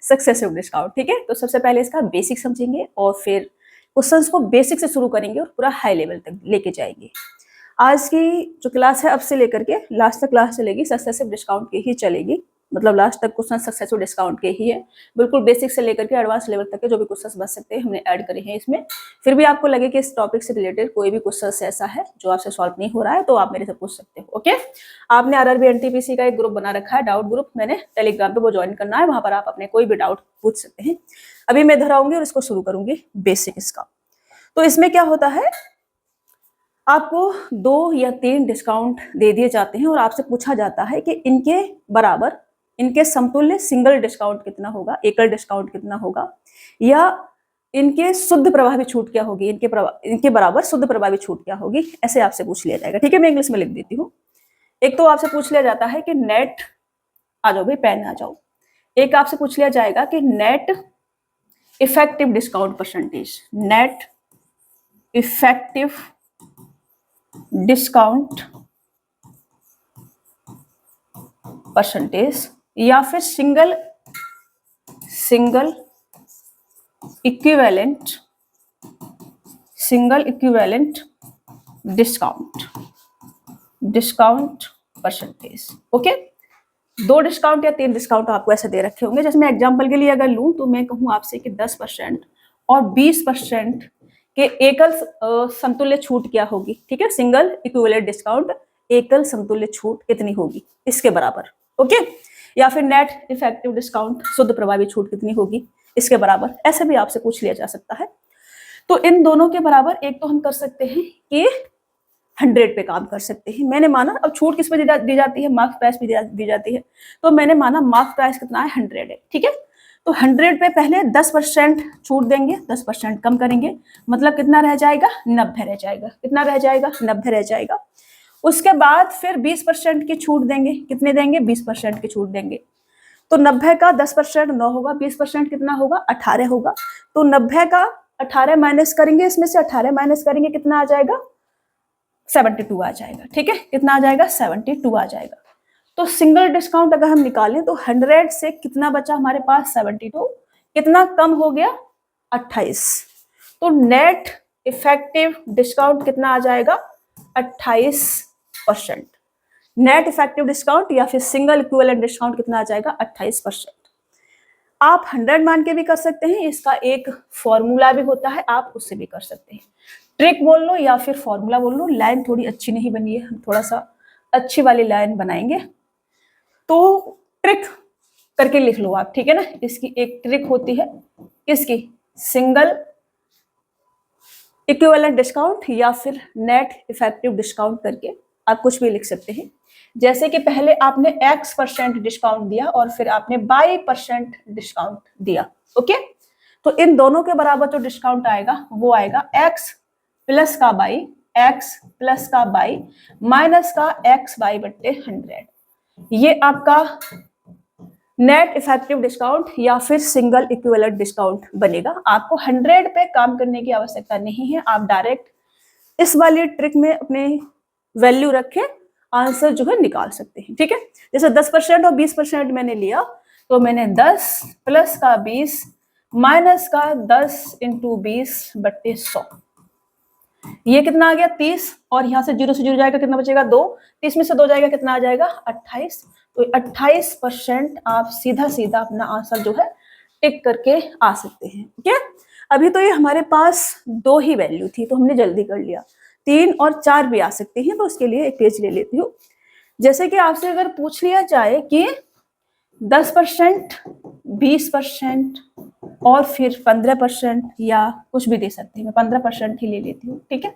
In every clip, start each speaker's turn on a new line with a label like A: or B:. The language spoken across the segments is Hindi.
A: Successive discount. ठीक है, तो सबसे पहले इसका बेसिक समझेंगे और फिर क्वेश्चंस को बेसिक से शुरू करेंगे और पूरा हाई लेवल तक लेके जाएंगे। आज की जो क्लास है अब से लेकर के लास्ट तक क्लास चलेगी सक्सेसिव डिस्काउंट की ही चलेगी, मतलब लास्ट तक क्वेश्चन सक्सेसिव डिस्काउंट के ही है। बिल्कुल बेसिक से लेकर के एडवांस लेवल तक के जो भी क्वेश्चन बच सकते हैं हमने ऐड करे हैं इसमें। फिर भी आपको लगे कि इस टॉपिक से रिलेटेड कोई भी क्वेश्चन ऐसा है जो आपसे सॉल्व नहीं हो रहा है तो आप मेरे से पूछ सकते हो। ओके, आपने आरआरबी एनटीपीसी का एक ग्रुप बना रखा है, डाउट ग्रुप, मैंने टेलीग्राम पे वो ज्वाइन करना है, वहां पर आप अपने कोई भी डाउट पूछ सकते हैं। अभी मैं इधर आऊंगी और इसको शुरू करूंगी बेसिक इसका। तो इसमें क्या होता है, आपको 2 या 3 डिस्काउंट दे दिए जाते हैं और आपसे पूछा जाता है कि इनके बराबर, इनके समतुल्य सिंगल डिस्काउंट कितना होगा, एकल डिस्काउंट कितना होगा, या इनके शुद्ध प्रभावी छूट क्या होगी, इनके बराबर शुद्ध प्रभावी छूट क्या होगी, ऐसे आपसे पूछ लिया जाएगा। ठीक है, मैं इंग्लिश में लिख देती हूँ। एक तो आपसे पूछ लिया जाता है कि नेट, आ जाओ भाई पेन आ जाओ, एक आपसे पूछ लिया जाएगा कि net effective discount percentage, net effective discount percentage, या फिर single equivalent discount percentage. Okay, 2 discount या 3 डिस्काउंट आपको ऐसे दे रखे होंगे। जैसे मैं एग्जांपल के लिए अगर लूं तो मैं कहूं आपसे कि 10% और 20% के एकल समतुल्य छूट क्या होगी। ठीक है, सिंगल इक्विवेलेंट डिस्काउंट एकल समतुल्य छूट कितनी होगी, इसके बराबर। ओके, या फिर नेट इफेक्टिव डिस्काउंट शुद्ध प्रभावी छूट कितनी होगी, इसके बराबर। ऐसे भी आपसे पूछ लिया जा सकता है। तो इन दोनों के बराबर एक तो हम कर सकते हैं कि 100 पे काम कर सकते हैं। मैंने माना, अब छूट किस पे दी जाती है, मार्क्स प्राइस भी दी जाती है, तो मैंने माना मार्क्स प्राइस कितना है, 100 है। ठीक है, तो 100 पे पहले 10% छूट देंगे, 10% कम करेंगे, मतलब कितना रह जाएगा, 90 रह जाएगा। कितना रह जाएगा, 90 रह जाएगा। उसके बाद फिर 20% की छूट देंगे, कितने देंगे, 20% की छूट देंगे। तो 90 का 10% 9 होगा, 20% कितना होगा, 18 होगा। तो 90 का 18 माइनस करेंगे, इसमें से 18 माइनस करेंगे, कितना आ जाएगा, 72 आ जाएगा। ठीक है, कितना आ जाएगा, 72 आ जाएगा। तो सिंगल डिस्काउंट अगर हम निकालें तो 100 से कितना बचा हमारे पास, 72, कितना कम हो गया, 28। तो नेट इफेक्टिव डिस्काउंट कितना आ जाएगा, 28%। नेट इफेक्टिव डिस्काउंट या फिर सिंगल इक्विवेलेंट डिस्काउंट कितना आ जाएगा, 28%। आप 100 मान के भी कर सकते हैं, इसका एक फॉर्मूला भी होता है, आप उससे भी कर सकते हैं। ट्रिक बोल लो या फिर फॉर्मूला बोल लो, लाइन थोड़ी अच्छी नहीं बनी है, हम थोड़ा सा अच्छी वाली लाइन बनाएंगे। तो ट्रिक करके लिख लो आप, ठीक है ना। इसकी एक ट्रिक होती है, इसकी सिंगल इक्विवेलेंट डिस्काउंट या फिर नेट इफेक्टिव डिस्काउंट करके आप कुछ भी लिख सकते हैं। जैसे कि पहले आपने X% डिस्काउंट दिया और फिर आपने Y% डिस्काउंट दिया। ओके, तो इन दोनों के बराबर जो डिस्काउंट आएगा वो आएगा X प्लस का Y, X प्लस का Y माइनस का XY बट्टे 100। ये आपका नेट इफेक्टिव डिस्काउंट या फिर सिंगल इक्विवेलेंट डिस्काउंट बनेगा। आपको 100 पे काम करने की आवश्यकता नहीं है, आप डायरेक्ट इस वाली ट्रिक में अपने वैल्यू रखें, आंसर जो है निकाल सकते हैं। ठीक है, जैसे 10% और 20% मैंने लिया, तो मैंने 10 प्लस का 20 माइनस का 10 इंटू 20 बट्टे 100, ये कितना आ गया, 30, और यहां से 0 से जुड़ जाएगा, कितना बचेगा, 2, 30 में से 2 जाएगा, कितना आ जाएगा, 28। तो 28% आप सीधा सीधा अपना आंसर जो है टिक करके आ सकते हैं। ठीक है, अभी तो ये हमारे पास 2 ही वैल्यू थी तो हमने जल्दी कर लिया, 3 और 4 भी आ सकते हैं, तो उसके लिए एक पेज ले लेती हूँ। जैसे कि आपसे अगर पूछ लिया जाए कि 10%, 20% और फिर 15% या कुछ भी दे सकते हैं, मैं 15% ही ले लेती हूँ। ठीक है,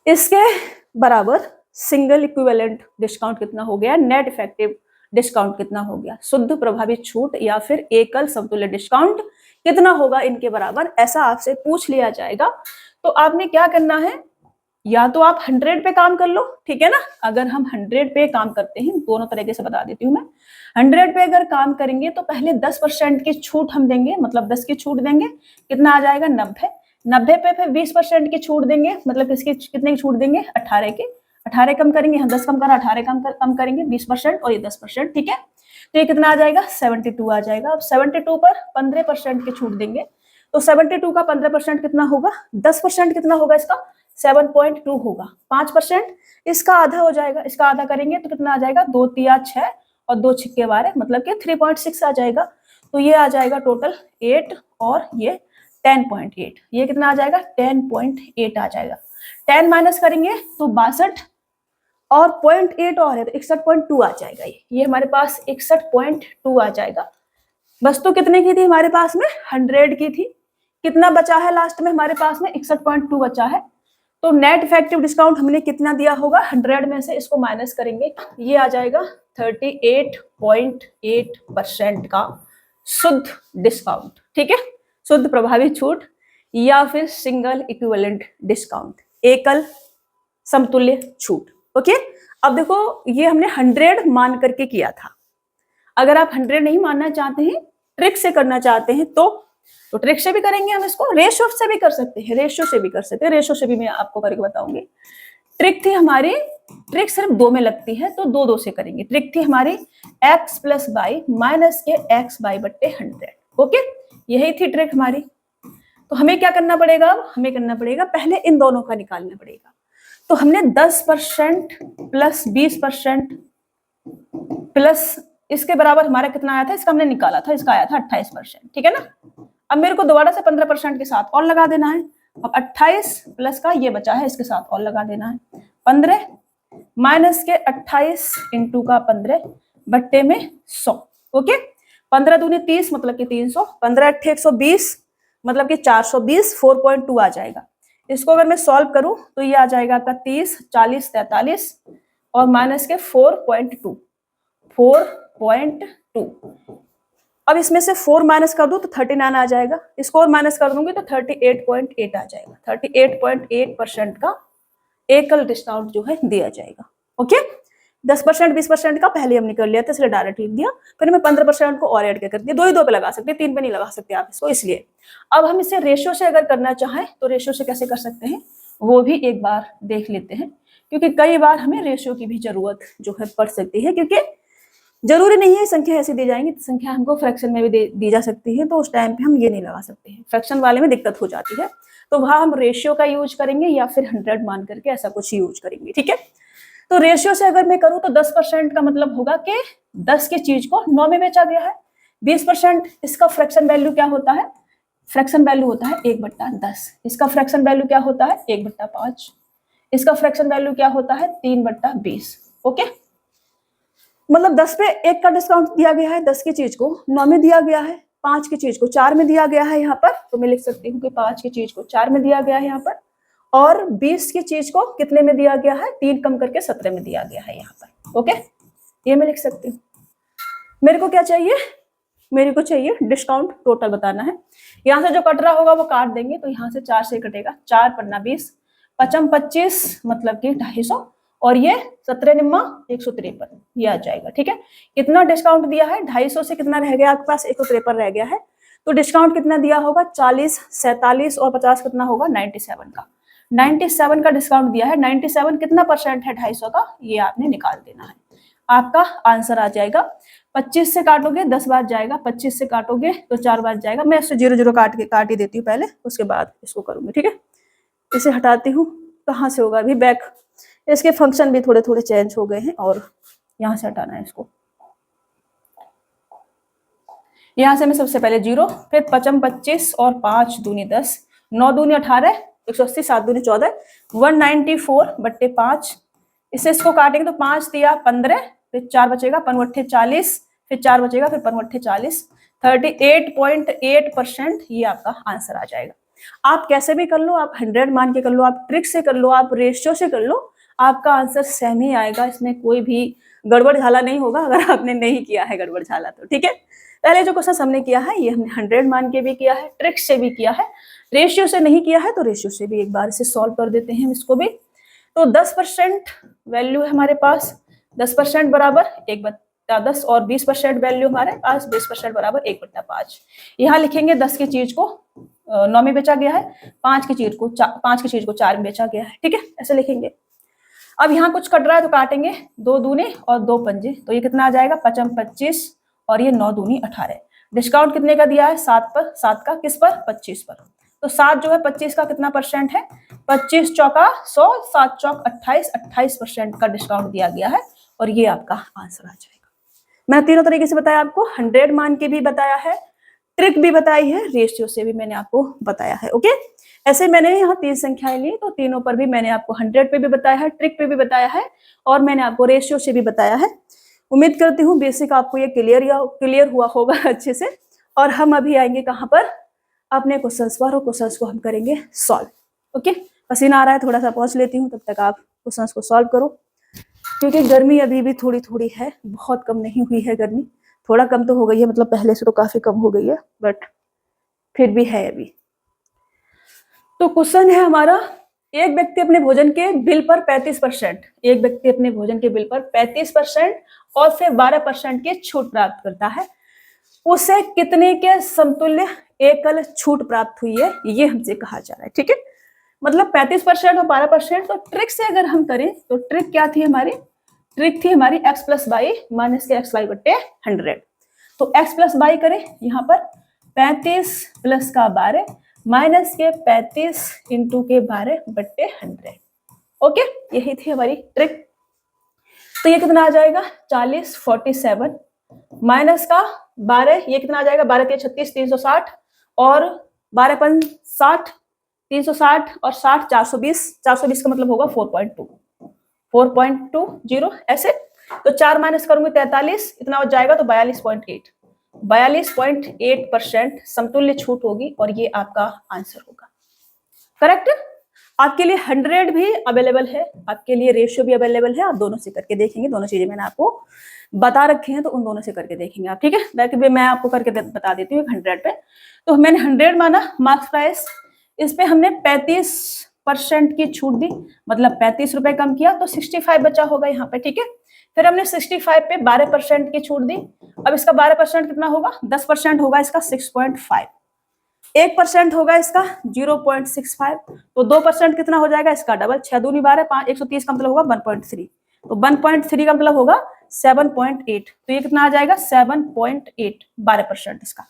A: इसके बराबर सिंगल इक्विवेलेंट डिस्काउंट कितना हो गया, नेट इफेक्टिव डिस्काउंट कितना हो गया, शुद्ध प्रभावी छूट या फिर एकल समतुल्य डिस्काउंट कितना होगा, इनके बराबर ऐसा आपसे पूछ लिया जाएगा। तो आपने क्या करना है, या तो आप 100 पे काम कर लो, ठीक है ना। अगर हम 100 पे काम करते हैं, दोनों तरीके से बता देती हूँ मैं। 100 पे अगर काम करेंगे तो पहले 10% की छूट हम देंगे, मतलब 10 की छूट देंगे, कितना आ जाएगा, 90। 90 पे फिर 20% की छूट देंगे, मतलब किसकी, कितने की छूट देंगे, 18 की। 18 कम करेंगे, 10 कम करा, 18 कम करेंगे, 20% और ये 10%। ठीक है, तो ये कितना आ जाएगा 72 आ जाएगा। अब 72 पर 15% की छूट देंगे तो 72 का 15% कितना होगा, 10% कितना होगा इसका 7.2 होगा। 5% इसका आधा हो जाएगा, इसका आधा करेंगे तो कितना आ जाएगा 2 तिया 6 और 2 छिक्के 12 मतलब कि 3.6 आ जाएगा। तो ये आ जाएगा टोटल 8 और ये 10.8, ये कितना आ जाएगा 10.8 आ जाएगा। 10 माइनस करेंगे तो 62 और 0.8 और है तो 61.2 आ जाएगा। ये हमारे पास 61.2 आ जाएगा। वस्तु कितने की थी हमारे पास में 100 की थी, कितना बचा है लास्ट में हमारे पास में 61.2 बचा है। तो नेट इफेक्टिव डिस्काउंट हमने कितना दिया होगा 100 में से इसको माइनस करेंगे, ये आ जाएगा 38.8% का शुद्ध डिस्काउंट। ठीक है, शुद्ध प्रभावी छूट या फिर सिंगल इक्विवेलेंट डिस्काउंट, एकल समतुल्य छूट। ओके, अब देखो ये हमने 100 मान करके किया था। अगर आप 100 नहीं मानना चाहते हैं, ट्रिक से करना चाहते हैं तो ट्रिक से भी करेंगे हम इसको, रेशियो से भी कर सकते हैं, रेशियो से भी कर सकते हैं, रेशियो से भी मैं आपको करके बताऊंगी। ट्रिक थी हमारी, ट्रिक सिर्फ 2 में लगती है तो 2 से करेंगे। ट्रिक थी हमारी x प्लस बाई माइनस के x बाई बट्टे 100। ओके, यही थी ट्रिक हमारी। तो हमें क्या करना पड़ेगा, अब हमें करना पड़ेगा पहले इन दोनों का निकालना पड़ेगा। तो हमने 10% प्लस 20% प्लस इसके बराबर हमारा कितना आया था, इसका हमने निकाला था, इसका आया था 28%। ठीक है ना। अब मेरे को दोबारा से 15% के साथ और लगा देना है। अब 28 प्लस का ये बचा है, इसके साथ और लगा देना है 15 माइनस के 28 इंटू का 15 बट्टे में 100। ओके, 15 दूनी 30 मतलब कि 300, 15 अट्ठे 120 मतलब कि 420, 4.2 आ जाएगा। इसको अगर मैं सॉल्व करूं तो ये आ जाएगा आपका 30, 40, 43 और माइनस के 4.2। अब इसमें से 4 माइनस कर दूं तो 39 आ जाएगा, इसको और माइनस कर दूंगी तो 38.8 आ जाएगा। 38.8% का एकल डिस्काउंट जो है दिया जाएगा। ओके, 10% 20% का पहले हमने कर लिया था इसलिए डायरेक्ट लिख दिया, फिर मैं 15% को और ऐड कर दिया। 2 पे लगा सकते हैं, 3 पे नहीं लगा सकते आप इसको, इसलिए अब हम इसे रेशियो से अगर करना चाहें तो रेशियो से कैसे कर सकते हैं वो भी एक बार देख लेते हैं, क्योंकि कई बार हमें रेशियो की भी जरूरत जो है पड़ सकती है, क्योंकि जरूरी नहीं है संख्या ऐसी दी जाएंगी, संख्या हमको फ्रैक्शन में भी दी जा सकती है, तो उस टाइम पे हम ये नहीं लगा सकते हैं, फ्रैक्शन वाले में दिक्कत हो जाती है, तो वहां हम रेशियो का यूज करेंगे या फिर 100 मान करके ऐसा कुछ यूज करेंगे। ठीक है, तो रेशियो से अगर मैं करूं तो 10% का मतलब होगा कि 10 की चीज को 9 में बेचा गया है। 20% इसका फ्रैक्शन वैल्यू क्या होता है, फ्रैक्शन वैल्यू होता है 1/10। इसका फ्रैक्शन वैल्यू क्या होता है 1/5। इसका फ्रैक्शन वैल्यू क्या होता है 3/20। ओके, मतलब 10 पे 1 का डिस्काउंट दिया गया है, 10 की चीज को 9 में दिया गया है, 5 की चीज को 4 में दिया गया है यहाँ पर, तो मैं लिख सकती हूँ कि 5 की चीज को 4 में दिया गया है यहाँ पर, और 20 की चीज को कितने में दिया गया है 3 कम करके 17 में दिया गया है यहाँ पर। ओके, ये मैं लिख सकती हूँ। मेरे को क्या चाहिए, मेरे को चाहिए डिस्काउंट टोटल बताना है। यहाँ से जो कट रहा होगा वो काट देंगे, तो यहाँ से 4 से कटेगा, 4 पन्ना 20, 5 25 मतलब कि 250, और ये 17 निम्मा 153, ये आ जाएगा। ठीक है, कितना डिस्काउंट दिया है 250 से कितना रह गया आपके पास 153 रह गया है, तो डिस्काउंट कितना दिया होगा 40, 47 और 50 कितना होगा 97 का। 97 का डिस्काउंट दिया है। 97 कितना परसेंट है 250 का, ये आपने निकाल देना है, आपका आंसर आ जाएगा। 25 से काटोगे 10 बार जाएगा, 25 से काटोगे तो 4 बार जाएगा। मैं इससे 0 0 काट ही देती हूँ पहले, उसके बाद इसको करूंगी। ठीक है, इसे हटाती हूँ, कहाँ से होगा अभी बैक, इसके फंक्शन भी थोड़े थोड़े चेंज हो गए हैं, और यहाँ से हटाना है इसको। यहाँ से मैं सबसे पहले 0, फिर 55 25 और 5 दूनी 10, 9 दूनी 18, 180, 7 दूनी 14, 194/5। इससे इसको काटेंगे तो 5 दिया 15, फिर 4 बचेगा, 5 40, फिर 4 बचेगा, फिर 5 40, 38.8% ये आपका आंसर आ जाएगा। आप कैसे भी कर लो, आप 100 मान के कर लो, आप ट्रिक से कर लो, आप रेशियो से कर लो, आपका आंसर सेम ही आएगा। इसमें कोई भी गड़बड़ झाला नहीं होगा अगर आपने नहीं किया है गड़बड़ झाला तो। ठीक है, पहले जो क्वेश्चन हमने किया है ये हमने 100 मान के भी किया है, ट्रिक से भी किया है, रेशियो से नहीं किया है तो रेशियो से भी एक बार इसे सॉल्व कर देते हैं इसको भी। तो 10% वैल्यू है हमारे पास, 10% बराबर 1/10, और 20% वैल्यू हमारे पास 20% बराबर 1/5। यहाँ लिखेंगे 10 की चीज को 9 में बेचा गया है, 5 की चीज को 4 में बेचा गया है। ठीक है, ऐसे लिखेंगे। अब यहाँ कुछ कट रहा है तो काटेंगे, 2 दूने और 2 पंजे, तो ये कितना आ जाएगा 55 25 और ये 9 दूनी 18। डिस्काउंट कितने का दिया है? 7 पर। 7 का किस पर? 25 पर। तो 7 जो है 25 का कितना परसेंट है? 25 चौका 100, 7 चौक 28, 28% का डिस्काउंट दिया गया है और ये आपका आंसर आ जाएगा। मैंने तीनों तरीके से बताया आपको, 100 मान के भी बताया है, ट्रिक भी बताई है, रेशियो से भी मैंने आपको बताया है। ओके, ऐसे मैंने यहाँ 3 संख्याएं ली, तो तीनों पर भी मैंने आपको 100 पे भी बताया है, ट्रिक पे भी बताया है और मैंने आपको रेशियो से भी बताया है। उम्मीद करती हूँ बेसिक आपको ये क्लियर हुआ होगा अच्छे से। और हम अभी आएंगे कहाँ पर? अपने क्वेश्चंस पर, और क्वेश्चंस को हम करेंगे सॉल्व। ओके, पसीना आ रहा है, थोड़ा सा पहुंच लेती हूँ, तब तक आप क्वेश्चंस को सॉल्व करो, क्योंकि गर्मी अभी भी थोड़ी थोड़ी है, बहुत कम नहीं हुई है गर्मी, थोड़ा कम तो हो गई है, मतलब पहले से तो काफी कम हो गई है, बट फिर भी है अभी। तो क्वेश्चन है हमारा, एक व्यक्ति अपने भोजन के बिल पर 35%, एक व्यक्ति अपने भोजन के बिल पर 35% और फिर 12% की छूट प्राप्त करता है, उसे कितने के समतुल्य एकल छूट प्राप्त हुई है, ये हमसे कहा जा रहा है। ठीक है, मतलब 35% और 12%। तो ट्रिक से अगर हम करें तो ट्रिक क्या थी हमारी? ट्रिक थी हमारी x प्लस बाई माइनस के एक्स वाई बट्टे 100। तो x प्लस बाई करें, यहाँ पर 35 प्लस का 12 माइनस के 35 इंटू के 12 बट्टे 100। ओके, यही थी हमारी ट्रिक। तो ये कितना आ जाएगा? 40, 47 माइनस का 12, ये कितना आ जाएगा? 12 के 36, 360 और 12 पन 60, 360 और 60 420, 420 का मतलब होगा 4.20 ऐसे। तो 4 माइनस करूंगी 43, इतना हो जाएगा तो 42.8, 42.8% समतुल्य छूट होगी और ये आपका आंसर होगा। करेक्ट? आपके लिए 100 भी अवेलेबल है, आपके लिए रेशियो भी अवेलेबल है, आप दोनों से करके देखेंगे, दोनों चीजें मैंने आपको बता रखे हैं, तो उन दोनों से करके देखेंगे आप। ठीक है, बाकी मैं आपको करके बता देती हूँ 100 पे। तो मैंने 100 माना मार्क्स प्राइस, इस पे हमने 35% की छूट दी, मतलब 35 रुपए कम किया, तो 65 बचा होगा यहाँ पे। ठीक है, फिर हमने 65 पे 12% की छूट दी। अब इसका 12% कितना होगा? 10% होगा इसका 6.5, 1% होगा इसका 0.65, तो 2% कितना हो जाएगा? इसका डबल, 6 दूनी 12, 5 130 का मतलब होगा 1.3, तो 1.3 का मतलब होगा 7.8, तो ये कितना आ जाएगा? 7.8, 12% इसका।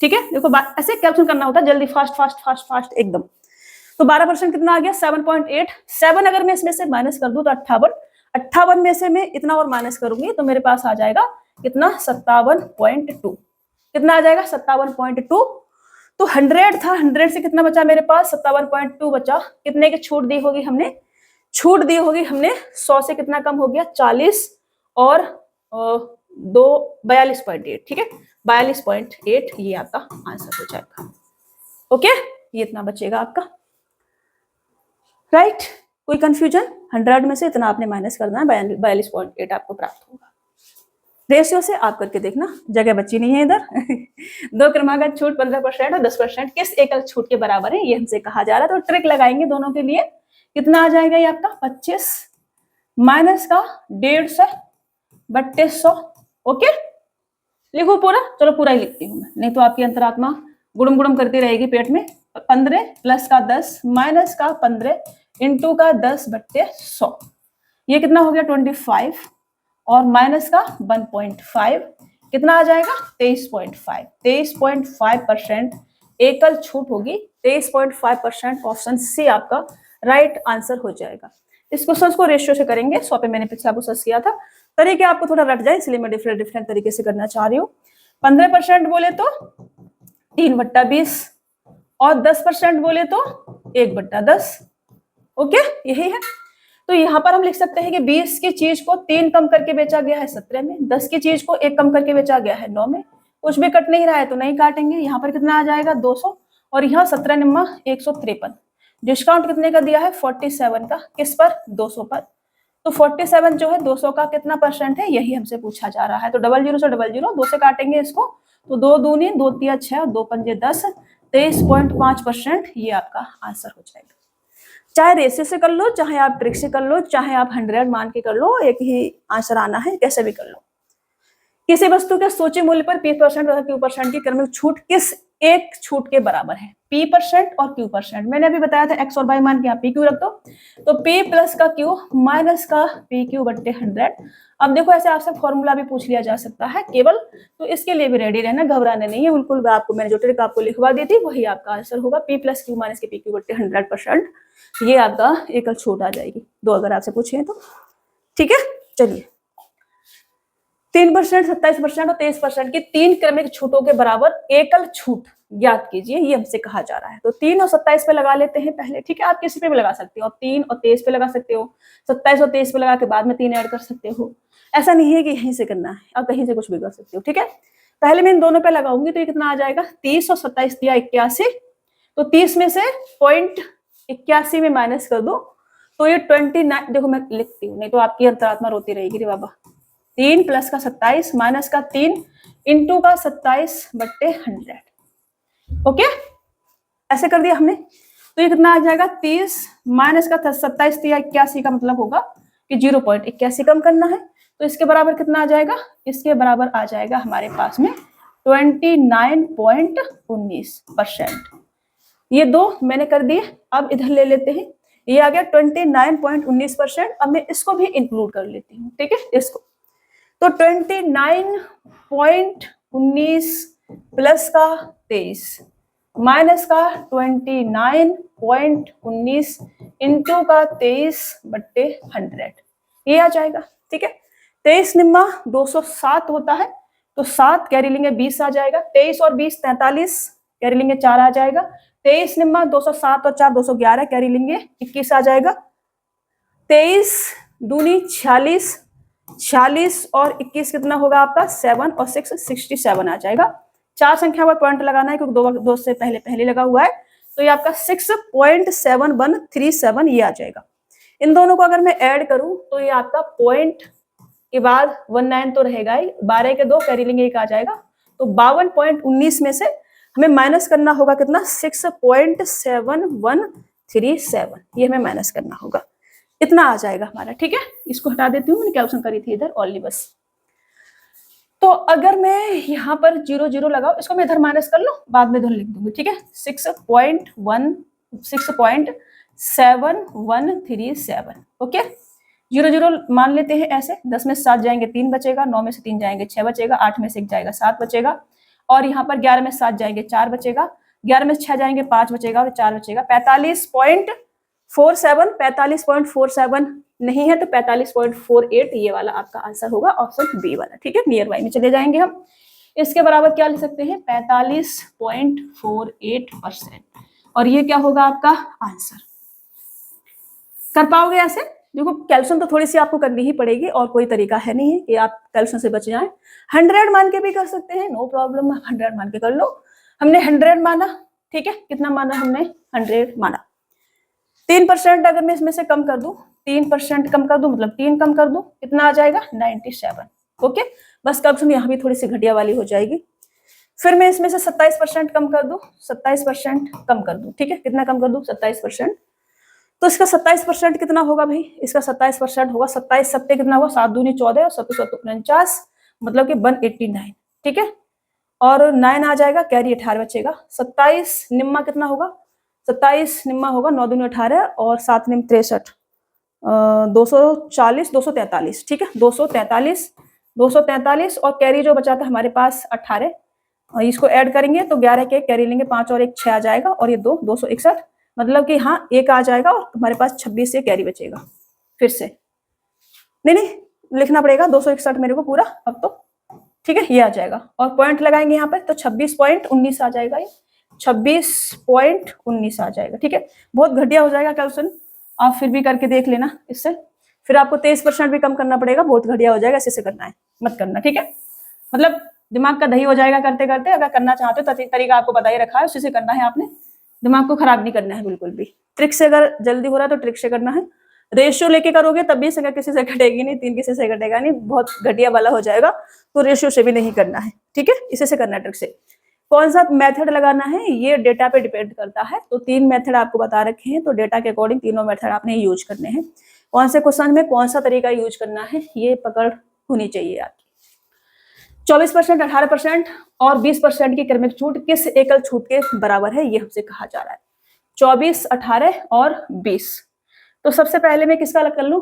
A: ठीक है, देखो ऐसे कैलकुलेशन करना होता है, जल्दी फास्ट एकदम। तो 12% कितना आ गया? 7.8। 7 अगर मैं इसमें से माइनस कर दूं तो 58, 58 में से मैं इतना और माइनस करूंगी तो मेरे पास आ जाएगा कितना? 57.2। कितना आ जाएगा? 57.2। तो 100 था, 100 से कितना बचा मेरे पास? 57.2 बचा। कितने की छूट दी होगी हमने? छूट दी होगी हमने 100 से कितना कम हो गया? 40 और 2 42.8। ठीक है, 42.8 ये आपका आंसर हो जाएगा। ओके, ये इतना बचेगा आपका। राइट, कोई कंफ्यूजन? 100 में से इतना आपने माइनस करना है, 42.8 आपको प्राप्त होगा। रेशियो से आप करके देखना, जगह बची नहीं है इधर। 2 क्रमागत छूट 15% और 10% किस एकल छूट के बराबर है, ये हमसे कहा जा रहा है। तो ट्रिक लगाएंगे दोनों के लिए, कितना आ जाएगा ये आपका? 25 माइनस का 150 बट्टे 100। ओके, लिखो पूरा, चलो पूरा ही लिखती हूँ मैं, नहीं तो आपकी अंतरात्मा गुड़म गुड़म करती रहेगी पेट में। 15 प्लस का 10 माइनस का 15 इंटू का 10 बट्टे 100, ये कितना हो गया? 25 और माइनस का 1.5, कितना आ जाएगा? 23.5, 23.5% एकल छूट होगी। 23.5% ऑप्शन सी आपका राइट आंसर हो जाएगा। इस क्वेश्चन को रेशियो से करेंगे, 100 पे मैंने पिछला क्वेश्चन किया था, तरीके आपको थोड़ा रट जाए इसलिए मैं डिफरेंट तरीके से करना चाह रही हूँ। 15% बोले तो 3/20 और 10% बोले तो 1/10। ओके, यही है। तो यहाँ पर हम लिख सकते हैं कि 20 की चीज को 3 कम करके बेचा गया है 17 में, 10 की चीज को 1 कम करके बेचा गया है 9 में। कुछ भी कट नहीं रहा है तो नहीं काटेंगे। यहाँ पर कितना आ जाएगा? 200 और यहाँ 17 निम्मा 153। डिस्काउंट कितने का दिया है? 47 का। किस पर? 200 पर। तो 47 जो है 200 का कितना परसेंट है, यही हमसे पूछा जा रहा है। तो 00 से 00, 2 से काटेंगे इसको, तो 2 दूनी 2 तिया 6, 2 पंजे 10, 23.5% ये आपका आंसर हो जाएगा। चाहे रेशियो से कर लो, चाहे आप ट्रिक से कर लो, चाहे आप 100 मान के कर लो, एक ही आंसर आना है, कैसे भी कर लो। किसी वस्तु के सोचे मूल्य पर 20% तथा 2% की क्रमिक छूट किस एक छूट के बराबर है, p% और q%। मैंने अभी बताया था x और y मान के यहाँ pq रख दो, तो p प्लस का q माइनस का pq बट्टे 100। अब देखो ऐसे आपसे फॉर्मूला भी पूछ लिया जा सकता है केवल, तो इसके लिए भी रेडी रहना, घबराने नहीं है बिल्कुल। आपको मैंने जो ट्रिक आपको लिखवा दी थी वही आपका आंसर होगा, p प्लस क्यू माइनस के pq बट्टे 100%। ये आपका एकल छूट आ जाएगी, दो अगर आपसे पूछे तो। ठीक है, चलिए 3%, 27% और 23% की तीन क्रमिक छूटों के बराबर एकल छूट ज्ञात कीजिए, ये हमसे कहा जा रहा है। तो 3 और 27 पे लगा लेते हैं पहले, ठीक है। आप किसी पे भी लगा सकते हो, 3 और 23 पे लगा सकते हो, 27 और 23 पे लगा के बाद में 3 ऐड कर सकते हो। ऐसा नहीं है कि यहीं से करना है, आप कहीं से कुछ भी कर सकते हो, ठीक है। पहले मैं इन दोनों पे लगाऊंगी तो ये कितना आ जाएगा, 30 और 27 दिया 81, तो 30 में से 0.81 में माइनस कर दो तो ये 29, देखो मैं लिखती हूँ नहीं तो आपकी अंतरात्मा रोती रहेगी रे बाबा। 3 प्लस का 27 माइनस का 3 इंटू का 27 बट्टे 100, ओके। ऐसे कर दिया हमने, तो ये कितना आ जाएगा, 30 माइनस का 27 दिया 81 का मतलब होगा कि 0.81 कम करना है, तो इसके बराबर कितना आ जाएगा, इसके बराबर आ जाएगा हमारे पास में 29.19%। ये दो मैंने कर दिए, अब इधर ले लेते हैं, ये आ गया 29.19%। अब मैं इसको भी इंक्लूड कर लेती हूँ, ठीक है, इसको। तो 29.19 प्लस का 23 माइनस का 29.19 इंटू का 23 बट्टे 100, ये आ जाएगा, ठीक है। 23 निम्मा 207 होता है, तो 7 कैरी लेंगे 20 आ जाएगा, 23 और 20 43 कैरी लेंगे 4 आ जाएगा, 23 निम्मा 207 और 4 211 कैरी लेंगे 21 आ जाएगा, 23 दूनी 46, 46 और 21 कितना होगा आपका 7 और 6 67 आ जाएगा। 4 संख्या पर पॉइंट लगाना है क्योंकि दो से पहले लगा हुआ है, तो ये आपका 6.7137 ये आ जाएगा। इन दोनों को अगर मैं ऐड करूं तो ये आपका पॉइंट के बाद 19 तो रहेगा ही, 12 के 2 कैरी लेंगे 1 आ जाएगा, तो 52.19 में से हमें माइनस करना होगा कितना, 6.7137, ये हमें माइनस करना होगा, इतना आ जाएगा हमारा, ठीक है। इसको हटा देती हूँ, मैंने कैलकुलेशन करी थी इधर ओनली बस। तो अगर मैं यहाँ पर 0 0 लगाऊं, इसको मैं इधर माइनस कर लूं, बाद में इधर लिख दूंगी, ठीक है। 6.7137, ओके। 0 0 मान लेते हैं ऐसे, 10 में से 7 जाएंगे 3 बचेगा, 9 में से 3 जाएंगे 6 बचेगा, 8 में से 1 जाएगा 7 बचेगा, और यहाँ पर 11 में 7 जाएंगे 4 बचेगा, 11 में 6 जाएंगे 5 बचेगा और 4 बचेगा। 45.47 नहीं है तो 45.48 ये वाला आपका आंसर होगा, ऑप्शन बी वाला, ठीक है। नियर बाई में चले जाएंगे हम, इसके बराबर क्या लिख सकते हैं, 45.48%, और ये क्या होगा आपका आंसर। कर पाओगे ऐसे? देखो कैलकुलेशन तो थोड़ी सी आपको करनी ही पड़ेगी, और कोई तरीका है नहीं है कि आप कैलकुलेशन से बच जाएं। 100 मान के भी कर सकते हैं, नो प्रॉब्लम, 100 मान के कर लो। हमने 100 माना, ठीक है, कितना माना हमने, 100 माना। 3% अगर मैं इसमें से कम कर दूं, 3% कम कर दूं, मतलब 3 कम कर दूं, कितना आ जाएगा 97, ओके। बस कैलकुलेशन यहाँ भी थोड़ी सी घटिया वाली हो जाएगी। फिर मैं इसमें से 27% कम कर दूं, 27% कम कर दूं, ठीक है, कितना कम कर दूं, 27%। तो इसका 27% कितना होगा भाई, इसका 27% होगा, 27 सत्ते कितना होगा, 7 दूनी 14 और 7 7 49, मतलब कि 189, ठीक है। और 9 आ जाएगा, कैरी 18 बचेगा। 27 निम्मा कितना होगा, 27 निम्मा होगा 9 दूनी 18 और 7 निम 63, 240 243, ठीक है, 243 और कैरी जो बचा था हमारे पास 18, और इसको ऐड करेंगे तो 11 के कैरी लेंगे 5 और 1 6 आ जाएगा, और ये 261, मतलब कि हाँ 1 आ जाएगा, और हमारे पास 26 से कैरी बचेगा। फिर से नहीं लिखना पड़ेगा 261 मेरे को पूरा अब तो, ठीक है, ये आ जाएगा, और पॉइंट लगाएंगे यहाँ पे तो 26.19 आ जाएगा, ये 26.19 आ जाएगा, ठीक है। बहुत घटिया हो जाएगा कैलकुलेशन, आप फिर भी करके देख लेना इससे, फिर आपको 23% भी कम करना पड़ेगा, बहुत घटिया हो जाएगा, ऐसे करना है, मत करना, ठीक है। मतलब दिमाग का दही हो जाएगा करते करते, अगर करना चाहते हो तो तरीका आपको बता ही रखा है, उसी से करना है आपने, दिमाग को खराब नहीं करना है बिल्कुल भी। ट्रिक से अगर जल्दी हो रहा है तो ट्रिक से करना है, रेशियो लेके करोगे तब भी संख्या किसी से घटेगी नहीं, 3 किसी से घटेगा नहीं, बहुत घटिया वाला हो जाएगा, तो रेशियो से भी नहीं करना है, ठीक है, इसे से करना है ट्रिक से। कौन सा मेथड लगाना है ये डेटा पे डिपेंड करता है, तो 3 मेथड आपको बता रखे हैं, तो डेटा के अकॉर्डिंग तीनों मेथड आपने यूज करने हैं। कौन से क्वेश्चन में कौन सा तरीका यूज करना है ये पकड़ होनी चाहिए आपकी। 24%, 18% और 20% की क्रमिक छूट किस एकल छूट के बराबर है, ये हमसे कहा जा रहा है। 24, 18 और 20। तो सबसे पहले मैं किसका अलग कर लूं,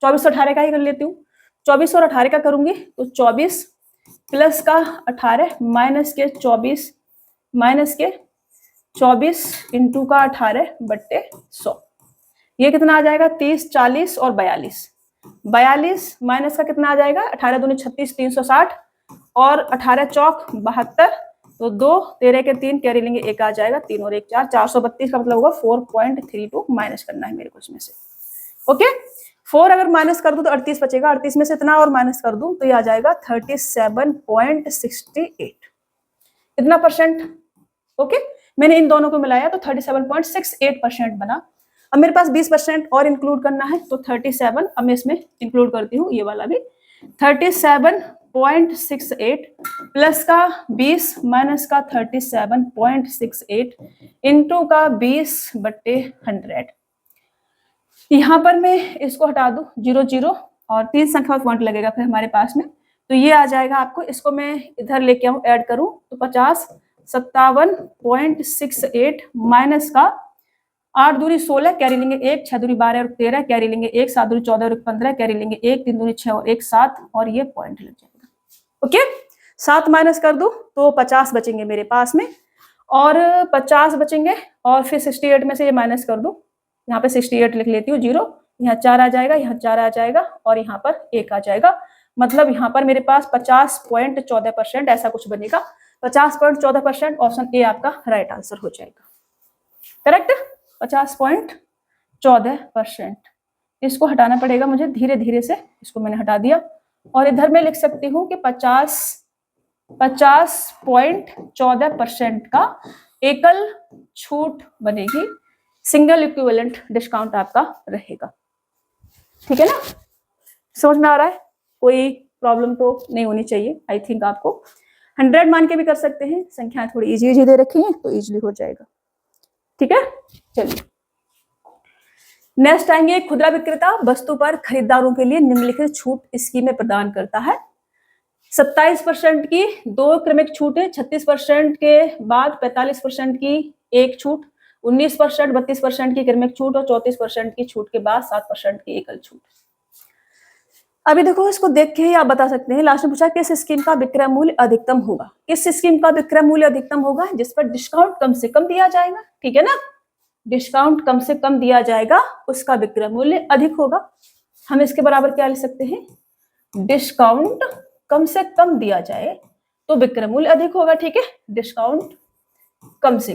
A: 24 और 18 का ही कर लेती हूँ। 24 और 18 का करूंगी तो 24 प्लस का 18 माइनस के 24 इंटू का 18/100। ये कितना आ जाएगा, 30, 40 और 42। 42 माइनस का कितना आ जाएगा, 18 दूनी 36, 360 और 18 चौक 72। तो 2, 13 के 3 कैरी लेंगे, 1 आ जाएगा, 3 और 1 4, 432 का मतलब होगा 4.32 माइनस करना है मेरे को इसमें से। ओके, 4 अगर माइनस कर दूं तो 38 बचेगा, 38 में से इतना और माइनस कर दूं तो ये आ जाएगा 37.68। इतना परसेंट। ओके, मैंने इन दोनों को मिलाया तो 37.68% बना। अब मेरे पास 20% और इंक्लूड करना है तो 37, अब मैं इसमें इंक्लूड करती हूँ ये वाला भी। 37.68 प्लस का 20 माइनस का 37.68 इंटू का 20/100। यहाँ पर मैं इसको हटा दूं 0 0 और 3 संख्या पॉइंट लगेगा फिर हमारे पास में, तो ये आ जाएगा आपको। इसको मैं इधर लेके आऊं, ऐड करूं तो 50, 57.68 माइनस का 8 दूनी 16 कैरी लेंगे 1, 6 दूनी 12 और 13 कैरी लेंगे 1, 7 दूनी 14 और 15 कैरी लेंगे 1, 3 दूनी 6 और 1 7 और ये पॉइंट लग जाएगा। ओके, 7 माइनस कर दूं तो 50 बचेंगे मेरे पास में, और 50 बचेंगे और फिर 68 में से ये माइनस कर दूं, यहाँ पे 68 लिख लेती हूँ, 0, यहाँ 4 आ जाएगा, यहाँ 4 आ जाएगा और यहाँ पर 1 आ जाएगा। मतलब यहाँ पर मेरे पास 50.14% ऐसा कुछ बनेगा। 50.14% ऑप्शन ए आपका राइट आंसर हो जाएगा। करेक्ट, 50.14%। इसको हटाना पड़ेगा मुझे धीरे धीरे से, इसको मैंने हटा दिया और इधर मैं लिख सकती हूँ कि 50.14% का एकल छूट बनेगी, सिंगल इक्विवेलेंट डिस्काउंट आपका रहेगा। ठीक है ना, समझ में आ रहा है, कोई प्रॉब्लम तो नहीं होनी चाहिए। आई थिंक आपको 100 मान के भी कर सकते हैं, संख्या थोड़ी इजी दे रखी है तो इजीली हो जाएगा। ठीक है, चलिए नेक्स्ट आएंगे। खुदरा विक्रेता वस्तु पर खरीदारों के लिए निम्नलिखित छूट स्कीमें प्रदान करता है। 27% की 2 क्रमिक छूट है, 36% के बाद 45% की 1 छूट, 19%, 32% की क्रमिक छूट और 34% की छूट के बाद 7% की एकल छूट। अभी देखो, इसको देख के ही आप बता सकते हैं। लास्ट में पूछा किस स्कीम का विक्रय मूल्य अधिकतम होगा। किस स्कीम का विक्रय मूल्य अधिकतम होगा, जिस पर डिस्काउंट कम से कम दिया जाएगा। ठीक है ना, डिस्काउंट कम से कम दिया जाएगा उसका विक्रय मूल्य अधिक होगा। हम इसके बराबर क्या लिख सकते हैं, डिस्काउंट कम से कम दिया जाए तो विक्रय मूल्य अधिक होगा। ठीक है, डिस्काउंट कम से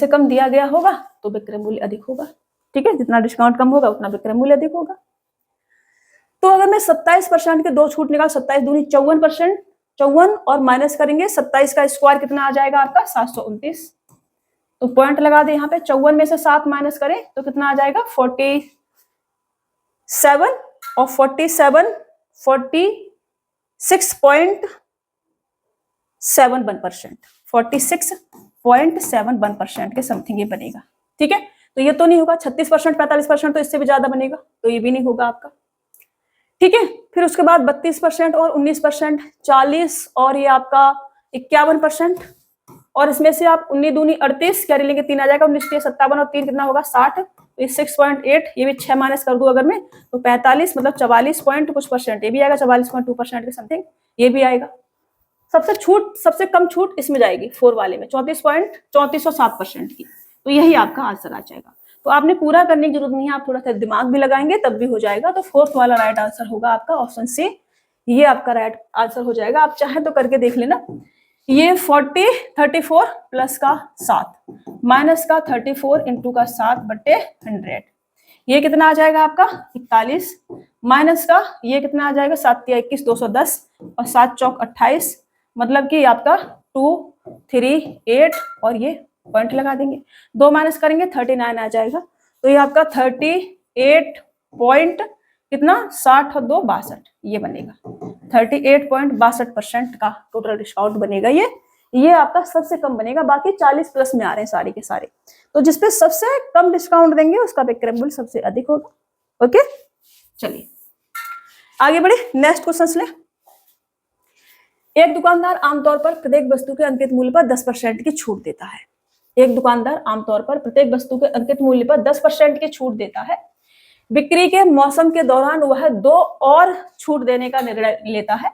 A: कम दिया गया होगा तो विक्रय मूल्य अधिक होगा। ठीक है, जितना डिस्काउंट कम होगा उतना विक्रय मूल्य अधिक होगा। तो अगर मैं 27% के 2 छूट निकाल, 27 दूनी 54%, 54 और माइनस करेंगे 27 का स्क्वायर कितना आ जाएगा आपका 729। तो पॉइंट लगा दे यहाँ पे, 54 में से 7 माइनस करें तो कितना आ जाएगा 47 और 46.71%, 46.71% के समथिंग ये बनेगा। ठीक है, तो ये तो नहीं होगा। 36%, 45% तो इससे भी ज्यादा बनेगा, तो ये भी नहीं होगा आपका। ठीक है, फिर उसके बाद 32% और 19%, 40 और ये आपका 51%, और इसमें से आप 19 दूनी 38 कैरी लेंगे 3 आ जाएगा, 19 57 और 3 कितना होगा 60, तो ये 6.8, ये भी 6 माइनस कर दूं अगर मैं तो 45, मतलब 44 पॉइंट कुछ परसेंट, ये भी आएगा 44.2% के समथिंग, ये भी आएगा। सबसे कम छूट इसमें जाएगी 4 वाले में, 34.7% की, तो यही आपका आंसर आ जाएगा। तो आपने पूरा करने की जरूरत नहीं है, आप थोड़ा सा दिमाग भी लगाएंगे तब भी हो जाएगा। तो 4th वाला राइट आंसर होगा आपका ऑप्शन सी, ये आपका राइट आंसर हो जाएगा। आप चाहे तो करके देख लेना। ये 34 प्लस का 7 माइनस का 34 इंटू का 7/100, ये कितना आ जाएगा आपका 41, माइनस का ये कितना आ जाएगा 7 या 21, 210 और 7 चौक 28, मतलब कि आपका 238 और ये पॉइंट लगा देंगे, 2 माइनस करेंगे 39 आ जाएगा। तो ये आपका 38 पॉइंट कितना 60 और 2 62, ये बनेगा 38.62% का टोटल डिस्काउंट बनेगा। ये आपका सबसे कम बनेगा, बाकी 40 प्लस में आ रहे हैं सारे के सारे। तो जिसपे सबसे कम डिस्काउंट देंगे उसका विक्रय मूल्य सबसे अधिक होगा। ओके, चलिए आगे बढ़े, नेक्स्ट क्वेश्चन ले। एक दुकानदार आमतौर पर प्रत्येक वस्तु के अंकित मूल्य पर 10% की छूट देता है। एक दुकानदार आमतौर पर प्रत्येक वस्तु के अंकित मूल्य पर 10% की छूट देता है। बिक्री के मौसम के दौरान वह 2 और छूट देने का निर्णय लेता है।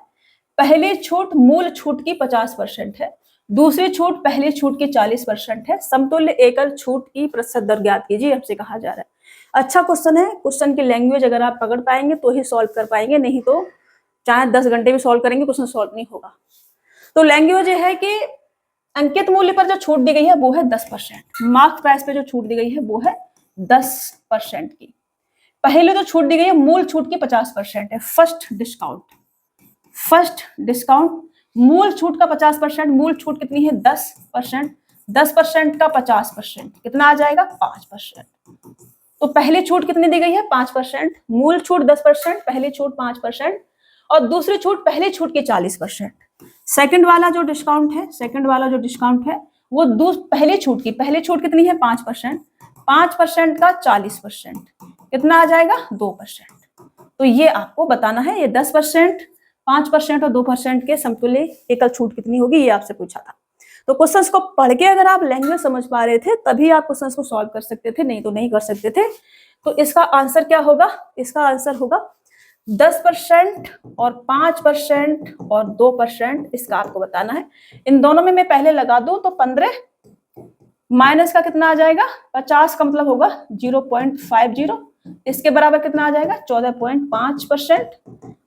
A: पहली छूट मूल छूट की 50% है, दूसरी छूट पहली छूट की 40% है। समतुल्य एकल छूट की प्रतिशत दर ज्ञात कीजिए, हमसे कहा जा रहा है। अच्छा क्वेश्चन है। क्वेश्चन की लैंग्वेज अगर आप पकड़ पाएंगे तो ही सॉल्व कर पाएंगे, नहीं तो चाहे 10 घंटे भी सॉल्व करेंगे क्वेश्चन सॉल्व नहीं होगा। तो लैंग्वेज ये है कि अंकित मूल्य पर जो छूट दी गई है वो है 10%। मार्क प्राइस पे जो छूट दी गई है वो है 10% की। पहले जो छूट दी गई है मूल छूट की 50% है, फर्स्ट डिस्काउंट। फर्स्ट डिस्काउंट मूल छूट का 50%, मूल छूट कितनी है 10%, 10% का 50% कितना आ जाएगा 5%। तो पहली छूट कितनी दी गई है 5%, मूल छूट 10%, पहली छूट 5% और दूसरी छूट पहली छूट की 40%। सेकंड वाला जो डिस्काउंट है, सेकंड वाला जो डिस्काउंट है वो पहली छूट कितनी है 5%, 5% का 40% कितना आ जाएगा 2%। तो ये आपको बताना है, ये 10%, 5% और 2% के समतुल्य एकल छूट कितनी होगी, ये आपसे पूछा था। तो क्वेश्चंस को पढ़ के अगर आप लैंग्वेज समझ पा रहे थे तभी आप क्वेश्चंस को सॉल्व कर सकते थे, नहीं तो नहीं कर सकते थे। तो इसका आंसर क्या होगा, इसका आंसर होगा 10% और 5% और 2%, इसका आपको बताना है। इन दोनों में मैं पहले लगा दूं तो 15 माइनस का कितना आ जाएगा 50 का मतलब होगा 0.50, इसके बराबर कितना आ जाएगा 14.5%।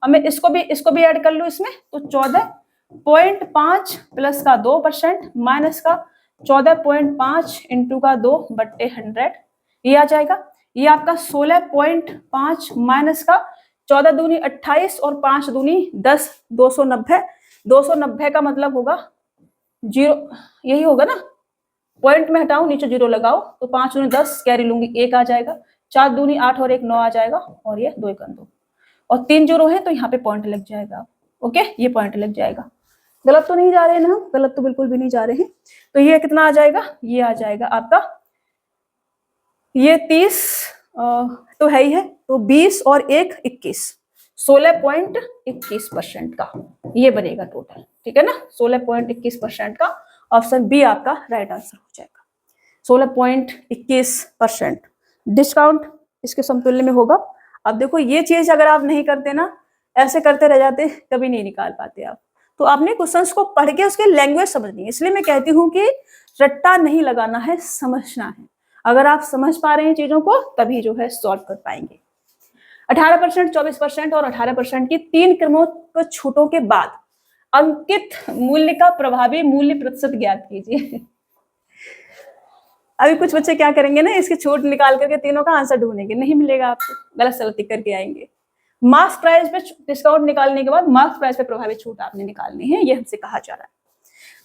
A: अब मैं इसको भी ऐड कर लूं इसमें, तो 14.5 प्लस का 2% माइनस का 14.5 इंटू का 2 बट्टे 100, ये आ जाएगा। ये आपका 16.5 माइनस का 14 दूनी 28 और 5 दूनी 10, 290। 290 का मतलब होगा 0, यही होगा ना, पॉइंट में हटाओ नीचे 0 लगाओ, तो 5 दूनी 10, कैरी लूंगी 1 आ जाएगा, 4 दूनी 8 और 1 9 आ जाएगा, और ये 2 1 2 और 3 0 है तो यहाँ पे पॉइंट लग जाएगा। ओके, ये पॉइंट लग जाएगा। गलत तो नहीं जा रहे हैं ना, गलत तो बिल्कुल भी नहीं जा रहे हैं। तो ये कितना आ जाएगा, ये आ जाएगा आपका, ये 30 तो है ही है, तो 20 और 1 21, 16.21% का ये बनेगा टोटल, ठीक है ना। 16.21% का ऑप्शन बी आपका राइट आंसर हो जाएगा। 16.21% डिस्काउंट इसके समतुल्य में होगा। अब देखो ये चीज अगर आप नहीं करते ना, ऐसे करते रह जाते, कभी नहीं निकाल पाते आप। तो आपने क्वेश्चंस को पढ़ के उसके लैंग्वेज समझनी है, इसलिए मैं कहती हूँ कि रट्टा नहीं लगाना है, समझना है। अगर आप समझ पा रहे हैं चीजों को तभी जो है सॉल्व कर पाएंगे। 18%, 24% और 18% की 3 क्रमों छूटों के बाद अंकित मूल्य का प्रभावी मूल्य प्रतिशत ज्ञात कीजिए। अभी कुछ बच्चे क्या करेंगे ना, इसकी छूट निकाल करके तीनों का आंसर ढूंढेंगे, नहीं मिलेगा आपको, गलत सलती करके आएंगे। मार्क्स प्राइस पे डिस्काउंट निकालने के बाद मार्क्स प्राइस पे प्रभावी छूट आपने निकालनी है, ये हमसे कहा जा रहा है।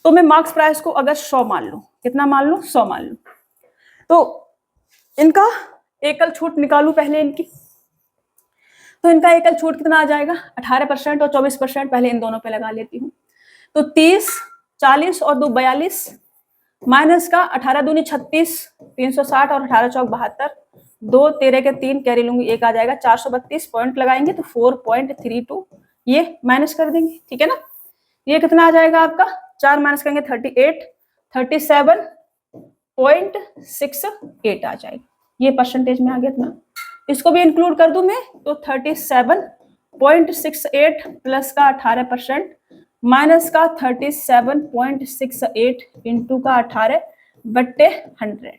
A: तो मैं मार्क्स प्राइस को अगर 100 मान लूं, कितना मान लूं 100 मान लूं, तो इनका एकल छूट निकालू पहले इनकी, तो इनका एकल छूट कितना आ जाएगा 18% और 24%, पहले इन दोनों पे लगा लेती हूँ। तो 30, 40 और 2 42 माइनस का 18 दूनी 36, 360 और 18 चौक 72, 2 13 के 3 कैरी लूंगी 1 आ जाएगा, 432 पॉइंट लगाएंगे तो 4.32, ये माइनस कर देंगे, ठीक है ना। ये कितना आ जाएगा आपका, 4 माइनस करेंगे 38, 37.68 आ जाएगा, ये परसेंटेज में आ गया इतना। इसको भी इंक्लूड कर दूं मैं तो 37.68 प्लस का 18% माइनस का 37.68 इंटू का 18 बट्टे 100,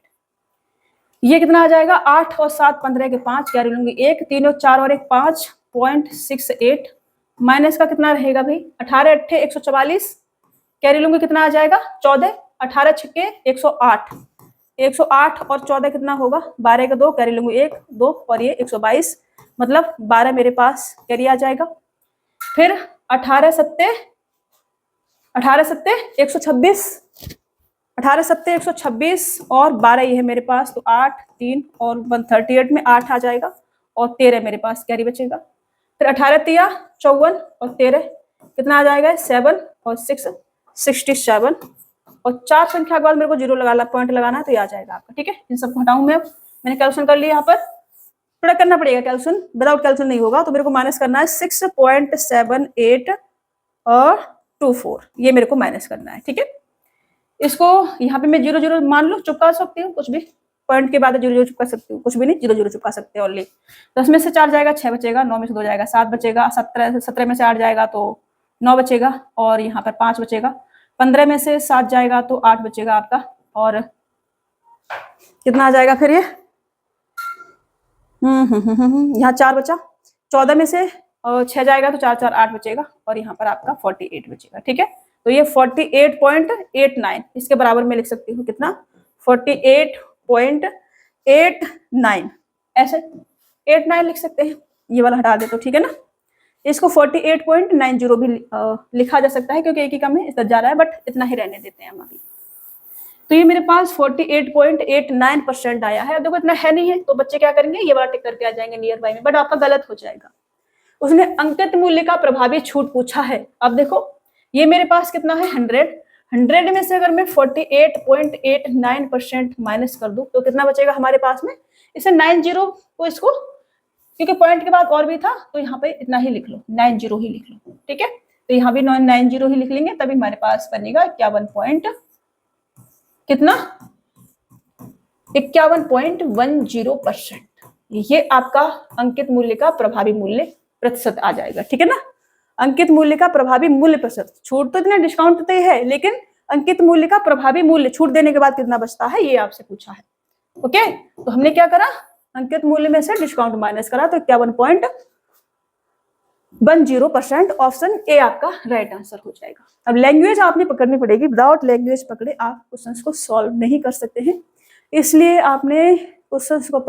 A: ये कितना आ जाएगा 8 और 7 15 के 5 कैरी लूंगी 1, 3 और 4 और 1 5.68 माइनस का कितना रहेगा भाई 18 8 144 कैरी लूंगी कितना आ जाएगा 14, 18 छक्के 108, 108 और 14 कितना होगा 12 का 2 कैरी लूंगी 1 2 और ये 122, मतलब 12 मेरे पास कैरी आ जाएगा। फिर 18 सत्ते 126, 18 सत्ते 126 और 12 ये है मेरे पास, तो 8 3 और 138 में 8 आ जाएगा और 13 मेरे पास कैरी बचेगा। फिर 18 तिया 54 और 13 कितना आ जाएगा 7 और 6 67 और 4 संख्या के बाद मेरे को 0 लगाना, पॉइंट लगाना है, तो ये आ जाएगा आपका, ठीक है। इन सबको हटाऊं मैं, मैंने कैलकुलेशन कर लिया यहाँ पर थोड़ा करना पड़ेगा कैल्कुलेशन, विदाउट कैल्कुलेशन नहीं होगा। तो मेरे को माइनस करना है 6.78 और 24, ये मेरे को माइनस करना है, ठीक है। इसको यहाँ पे मैं 0 0 मान लो, चुपका सकती हूँ कुछ भी, पॉइंट के बाद 0 0 चुपका सकती हूँ, कुछ भी नहीं, 0 0 चुपका सकते हैं ओनली। 10 में से 4 जाएगा 6 बचेगा, 9 में से 2 जाएगा 7 बचेगा, 17 में से 8 जाएगा तो 9 बचेगा, और यहाँ पर 5 बचेगा। 15 में से 7 जाएगा तो 8 बचेगा आपका, और कितना आ जाएगा फिर ये, यहाँ 4 बचा। 14 में से 6 जाएगा तो 4 4 8 बचेगा, और यहाँ पर आपका 48 बचेगा, ठीक है। तो ये 48.89 इसके बराबर में लिख सकती हूँ, कितना, 48.89, ऐसे 89 लिख सकते हैं, ये वाला हटा दे तो, ठीक है ना। इसको 48.90 भी लिखा जा सकता है, क्योंकि एक ही कम है, इतना जा रहा है, बट इतना ही रहने देते हैं हम अभी। तो ये मेरे पास 48.89% आया है। देखो इतना है नहीं है, तो बच्चे क्या करेंगे, ये वाला टिक करके आ जाएंगे नियर बाय में, बट आपका गलत हो जाएगा। उसने अंकित मूल्य का प्रभावी छूट पूछा है। अब देखो ये मेरे पास कितना है, 100 में से अगर मैं 48.89% माइनस कर दूं तो कितना बचेगा हमारे पास में, इसे 90 को, इसको क्योंकि पॉइंट के बाद और भी था तो यहाँ पे इतना ही लिख लो, 90 ही लिख लो, ठीक है। तो यहाँ भी 90 ही लिख लेंगे, तभी हमारे पास बनेगा 51.10%। ये आपका अंकित मूल्य का प्रभावी मूल्य प्रतिशत आ जाएगा, ठीक है ना। अंकित मूल्य का प्रभावी मूल्य प्रतिशत, छूट तो इतना डिस्काउंट तो है, लेकिन अंकित मूल्य का प्रभावी मूल्य छूट देने के बाद कितना बचता है, ये आपसे पूछा है। ओके, तो हमने क्या करा, अंकित मूल्य में से डिस्काउंट माइनस करा, तो 51.10%, ऑप्शन ए आपका राइट आंसर हो जाएगा। अब लैंग्वेज आपने पकड़नी पड़ेगी, विदाउट लैंग्वेज पकड़े आप क्वेश्चंस को सॉल्व नहीं कर सकते हैं, इसलिए आपने क्वेश्चंस को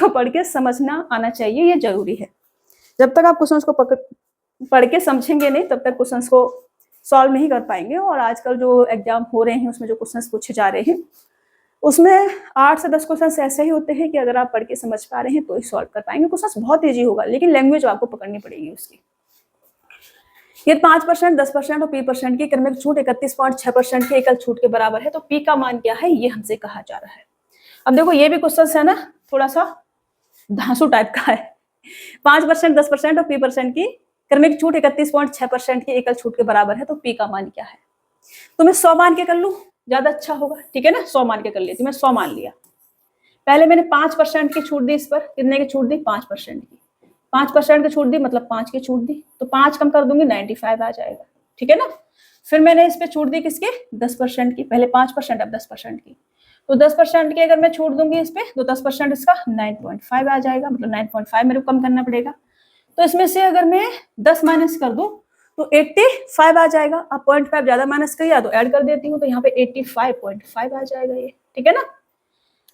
A: पढ़ के समझना आना चाहिए, ये जरूरी है। जब तक आप क्वेश्चंस को पढ़ के समझेंगे नहीं, तब तक क्वेश्चंस को सॉल्व नहीं कर पाएंगे। और आजकल जो एग्जाम हो रहे हैं उसमें जो क्वेश्चंस पूछे जा रहे हैं, उसमें 8 से 10 क्वेश्चंस ऐसे ही होते हैं कि अगर आप पढ़ के समझ पा रहे हैं तो ही सॉल्व कर पाएंगे। क्वेश्चंस बहुत ईजी होगा, लेकिन लैंग्वेज आपको पकड़नी पड़ेगी उसकी। ये 5%, 10% और P% की क्रमिक छूट 31.6% की एकल छूट के बराबर है। तो P का मान क्या है, ये हमसे कहा जा रहा है। अब देखो ये भी क्वेश्चन है ना, थोड़ा सा धांसू टाइप का है। 5%, 10% और P% की क्रमिक छूट 31.6% की एकल छूट के बराबर है। तो P का मान क्या है, तो मैं 100 मान के कर लूं, ज्यादा अच्छा होगा, ठीक है ना। 100 मान के कर लेती, मैं 100 मान लिया। पहले मैंने 5% की छूट दी, इस पर कितने की छूट दी, 5% की। 5% की छूट दी मतलब 5 की छूट दी, तो 5 कम कर दूंगी 95 आ जाएगा, ठीक है ना। फिर मैंने इस पे छूट दी किसके, 10% की, पहले 5% अब 10% की। तो 10% की अगर मैं छूट दूंगी इस पे, तो 10% इसका 9.5 आ जाएगा, मतलब 9.5 मेरे को कम करना पड़ेगा। तो इसमें से अगर मैं 10 माइनस कर दूं तो 85 आ जाएगा। अब 0.5 ज्यादा माइनस किया तो ऐड कर देती हूँ, तो यहाँ पे 85.5 आ जाएगा ये, ठीक है ना।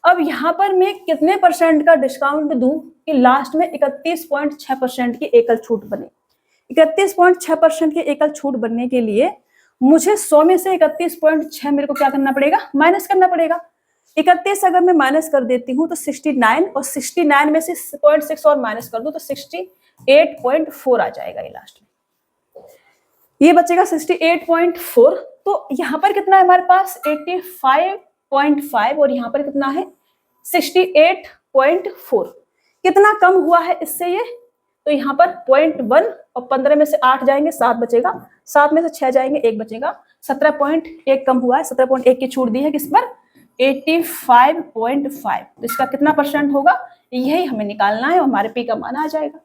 A: अब यहाँ पर मैं कितने परसेंट का डिस्काउंट दूं कि लास्ट में 31.6% की एकल छूट बने। 31.6% की एकल छूट बनने के लिए मुझे 100 में से 31.6 मेरे को क्या करना पड़ेगा, माइनस करना पड़ेगा। 31 अगर मैं माइनस कर देती हूँ तो 69, और 69 में से 0.6 और माइनस कर दूं तो 68.4 आ जाएगा ये लास्ट में। ये बचेगा 68.4। तो यहाँ पर कितना है हमारे पास, 85.5, और यहाँ पर कितना है 68.4। कितना कम हुआ है इससे ये, तो यहाँ पर 0.1, और 15 में से 8 जाएंगे 7 बचेगा, 7 में से 6 जाएंगे 1 बचेगा, 17.1 कम हुआ है। 17.1 की छूट दी है किस पर, 85.5। तो इसका कितना परसेंट होगा, यही हमें निकालना है, और हमारे P का मान आ जाएगा।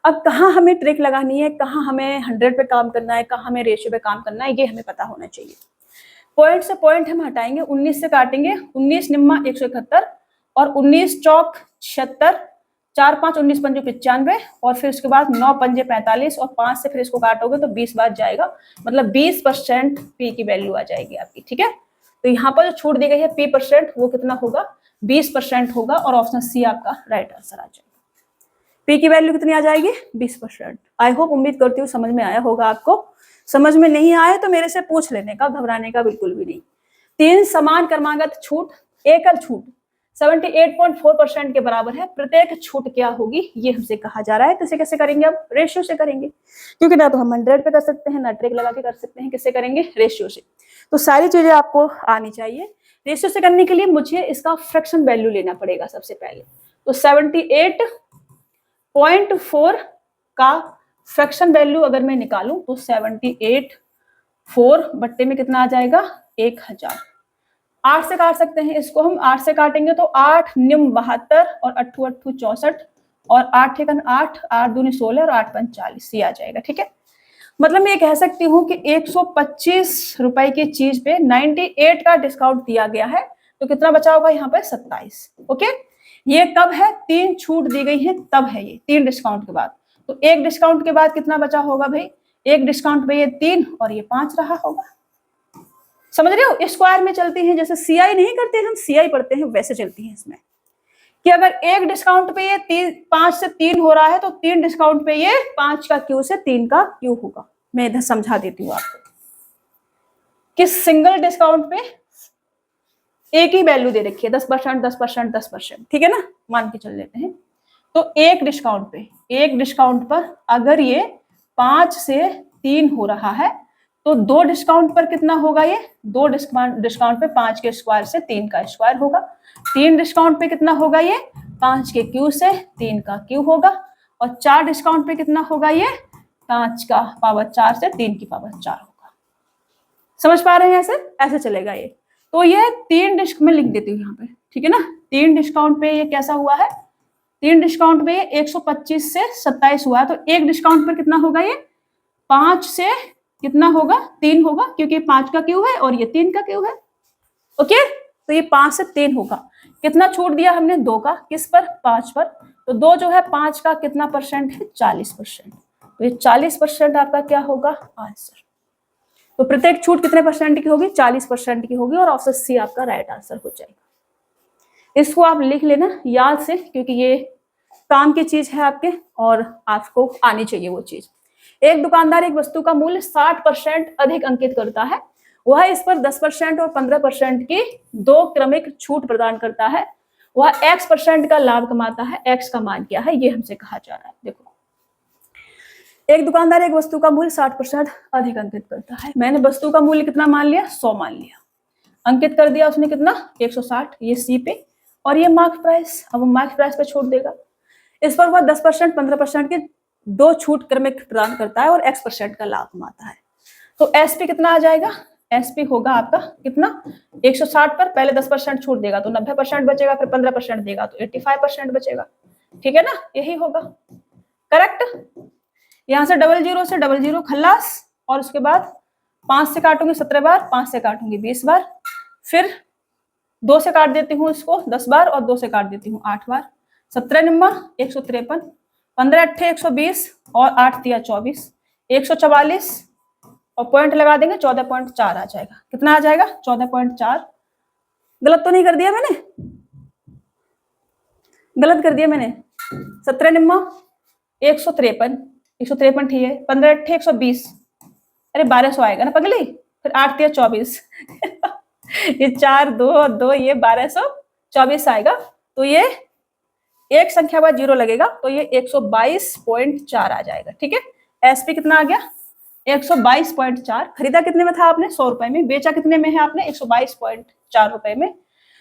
A: अब कहाँ हमें ट्रिक लगानी है, कहाँ हमें 100 पे काम करना है, कहाँ हमें रेशियो पे काम करना है, ये हमें पता होना चाहिए। पॉइंट से पॉइंट हम हटाएंगे, 19 से काटेंगे, 19 निम्मा 171, और 19 चौक 76, 4 5 19 पंजे 95, और फिर उसके बाद 9 पंजे 45, और 5 से फिर इसको काटोगे तो 20 बार जाएगा, मतलब 20% P की वैल्यू आ जाएगी आपकी, ठीक है। तो यहाँ पर जो छूट दी गई है P%, वो कितना होगा, 20% होगा, और ऑप्शन सी आपका राइट आंसर आ जाएगा। P की वैल्यू कितनी आ जाएगी, 20%। आई होप, उम्मीद करती हूँ समझ में आया होगा आपको। समझ में नहीं आए तो मेरे से पूछ लेने का, घबराने का बिल्कुल भी नहीं। 3 समान क्रमागत छूट, एकल छूट 78.4% के बराबर है। प्रत्येक छूट क्या होगी, ये हमसे कहा जा रहा है। तो इसे कैसे करेंगे, अब रेशियो से करेंगे, क्योंकि ना तो हम 100 पे कर सकते हैं, ना ट्रिक लगा के कर सकते हैं। किससे करेंगे, रेशियो से। तो सारी चीजें आपको आनी चाहिए। रेशियो से करने के लिए मुझे इसका फ्रैक्शन वैल्यू लेना पड़ेगा सबसे पहले। तो 78.4 का फ्रैक्शन वैल्यू अगर मैं निकालूं तो 78.4 बट्टे में कितना आ जाएगा 1000। 8 से काट सकते हैं इसको हम, 8 से काटेंगे तो 8 निम 72 और 8 8 64 और 8 एकन 8, 8 दूनी 16 और 8 पंच 40, ये आ जाएगा। ठीक है, मतलब मैं ये कह सकती हूँ कि 125 रुपए की चीज पे 98 का डिस्काउंट दिया गया है, तो कितना बचा होगा यहाँ पे 27। ओके, ये कब है, 3 छूट दी गई है तब है ये, 3 डिस्काउंट के बाद। तो एक डिस्काउंट के बाद कितना बचा होगा भाई, एक डिस्काउंट पे ये 3 और ये 5 रहा होगा। समझ रहे हो, स्क्वायर में चलती है, जैसे सीआई नहीं करते हम, सीआई पढ़ते हैं वैसे चलती है इसमें, कि अगर एक डिस्काउंट पे ये 5 से 3 हो रहा है तो 3 डिस्काउंट पे ये 5 का क्यू से 3 का क्यू होगा। मैं इधर समझा देती हूँ आपको कि सिंगल डिस्काउंट पे एक ही वैल्यू दे रखी है 10%, 10%, 10%, ठीक है ना, मान के चल लेते हैं। तो एक डिस्काउंट पर अगर ये 5 से 3 हो रहा है तो 2 डिस्काउंट पर कितना होगा, ये 2 डिस्काउंट पे 5 के स्क्वायर से 3 का स्क्वायर होगा। 3 डिस्काउंट पे कितना होगा, ये 5 के क्यू से 3 का क्यू होगा। और 4 डिस्काउंट पे कितना होगा, ये 5 का पावर 4 से 3 की पावर 4 होगा। समझ पा रहे हैं, ऐसे चलेगा ये। तो ये 3 डिस्क में लिख देती हूँ यहाँ पे, ठीक है ना। 3 डिस्काउंट पे ये कैसा हुआ है, 3 डिस्काउंट पे 125 से 27 हुआ है, तो एक डिस्काउंट पर कितना होगा, ये 5 से कितना होगा 3 होगा, क्योंकि 5 का क्यू है और ये 3 का क्यू है। ओके, तो ये 5 से 3 होगा। कितना छूट दिया हमने, 2 का, किस पर, 5 पर। तो 2 जो है 5 का कितना परसेंट है, 40%। तो ये 40% आपका क्या होगा आंसर। तो प्रत्येक छूट कितने परसेंट की होगी, 40% की होगी, और ऑप्शन सी आपका राइट आंसर हो जाएगा। इसको आप लिख लेना याद से, क्योंकि ये काम की चीज है आपके और आपको आनी चाहिए वो चीज। एक दुकानदार एक वस्तु का मूल्य 60% अधिक अंकित करता है, वह इस पर 10% और 15% की 2 क्रमिक छूट प्रदान करता है, वह x% का लाभ कमाता है, x का मान क्या है, ये हमसे कहा जा रहा है। देखो, एक दुकानदार एक वस्तु का मूल्य 60% अधिक अंकित करता है। मैंने वस्तु का मूल्य कितना मान लिया, 100 मान लिया, अंकित कर दिया उसने कितना 160, ये सी पे, और ये मार्क प्राइस, अब वो मार्क प्राइस पे छूट देगा। इस पर वह 10%, 15% की 2 छूट क्रमिक प्रदान करता है और x% का लाभ कमाता है। तो एसपी कितना आ जाएगा, एसपी होगा आपका कितना, 160 पर पहले 10% छूट देगा तो 90% बचेगा, फिर 15% देगा तो 85% बचेगा। ठीक है ना, यही होगा करेक्ट। यहां से 00 से 00 खल्लास, और उसके बाद 5 से काटूंगी 17 बार, 5 से काटूंगी 20 बार, फिर 2 से काट देती हूँ इसको 10 बार, और 2 से काट देती हूँ 8 बार। 17 निम्मा 153, 15 अट्ठे 120 और 8 तिया 24, 144, और पॉइंट लगा देंगे 14.4 आ जाएगा। कितना आ जाएगा 14.4। गलत तो नहीं कर दिया मैंने, गलत कर दिया मैंने। 17 निम्मा 153, 153 ठीक है, 15 अट्ठे 120, अरे 1200 आएगा ना पगली, फिर 8 तिया 24 ये 4 2 2, ये 1224 आएगा। तो ये एक संख्या बाद 0 लगेगा, तो ये 122.4 आ जाएगा। ठीक है, एसपी कितना आ गया 122.4। खरीदा कितने में था आपने, 100 रुपए में, बेचा कितने में है आपने, 122.4 रुपए में।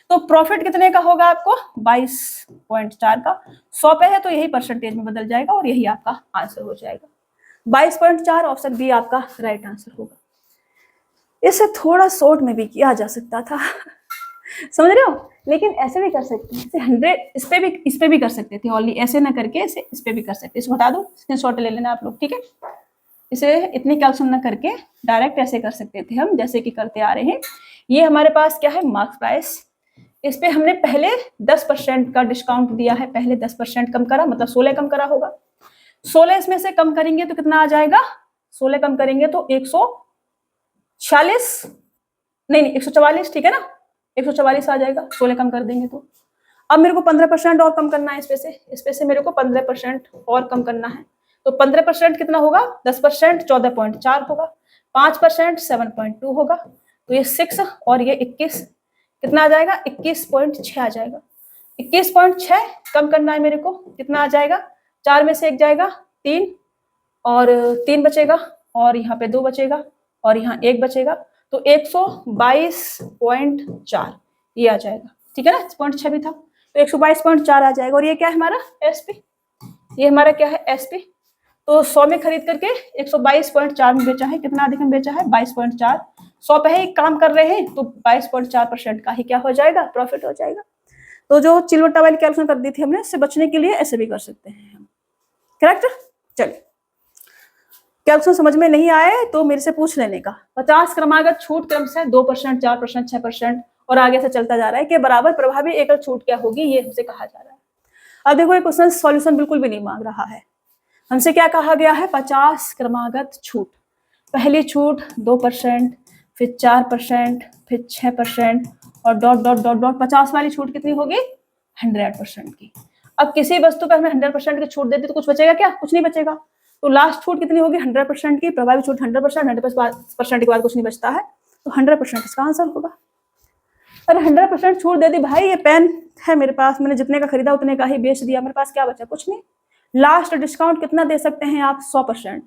A: तो प्रॉफिट कितने का होगा आपको, 22.4 का। 100 पे है तो यही परसेंटेज में बदल जाएगा और यही आपका आंसर हो जाएगा। 22.4 ऑप्शन बी आपका राइट आंसर होगा। इसे थोड़ा शॉर्ट में भी किया जा सकता था समझ रहे हो, लेकिन ऐसे भी कर सकते हैं, 100 इस पे भी कर सकते थे, ओनली ऐसे ना करके इस पे भी कर सकते। इसको हटा दो, स्क्रीनशॉट ले लेना आप लोग, ठीक है। इसे इतनी कैलकुलेशन ना करके डायरेक्ट ऐसे कर सकते थे हम, जैसे कि करते आ रहे हैं। ये हमारे पास क्या है, मार्क प्राइस। इस पे हमने पहले 10% का डिस्काउंट दिया है, पहले 10% कम करा, मतलब 16 कम करा होगा। 16 इसमें से कम करेंगे तो कितना आ जाएगा, 16 कम करेंगे तो 146, नहीं 144, ठीक है ना, 144 आ जाएगा, 16 कम कर देंगे तो। अब मेरे को 15% और कम करना है, इस पे से मेरे को 15% और कम करना है। तो 15% कितना होगा, 10% 14.4 होगा, 5% 7.2 होगा, तो ये 6 और ये 21 कितना आ जाएगा, 21.6 आ जाएगा। 21.6 कम करना है मेरे को, कितना आ जाएगा, 4 में से 1 जाएगा 3, और 3 बचेगा, और यहाँ पे 2 बचेगा, और यहाँ 1 बचेगा, तो 122.4 ये आ जाएगा। ठीक है ना, 0.6 भी था, तो 122.4 आ जाएगा। और ये क्या है हमारा एसपी, ये हमारा क्या है एसपी। तो 100 में खरीद करके 122.4 में बेचा है। कितना अधिक में बेचा है 22.4। 100 पे ही काम कर रहे हैं तो 22.4% का ही क्या हो जाएगा प्रॉफिट हो जाएगा। तो जो चिलवटा वाली कैलकुलेशन कर दी थी हमने, इससे बचने के लिए ऐसे भी कर सकते हैं हम। करेक्ट। चलिए, कैलकुलेशन समझ में नहीं आए तो मेरे से पूछ लेने का। 50 क्रमागत छूट क्रमशः 2%, 4%, 6% और आगे से चलता जा रहा है कि बराबर प्रभावी एकल छूट क्या होगी, ये हमसे कहा जा रहा है। अब देखो ये क्वेश्चन सॉल्यूशन बिल्कुल भी नहीं मांग रहा है। हमसे क्या कहा गया है 50 क्रमागत छूट। पहली छूट 2%, फिर 4%, फिर 6% और डॉट डॉट डॉट डॉट 50 वाली छूट कितनी होगी 100% की। अब किसी वस्तु पर हमें 100% की छूट देती तो कुछ बचेगा क्या, कुछ नहीं बचेगा। तो लास्ट छूट कितनी होगी 100% की, प्रभावी छूट 100%, 100% के बाद कुछ नहीं बचता है तो 100% इसका आंसर होगा। अरे 100% छूट दे दी भाई, ये पेन है मेरे पास, मैंने जितने का खरीदा उतने का ही बेच दिया, मेरे पास क्या बचा, कुछ नहीं। लास्ट डिस्काउंट कितना दे सकते हैं आप 100%।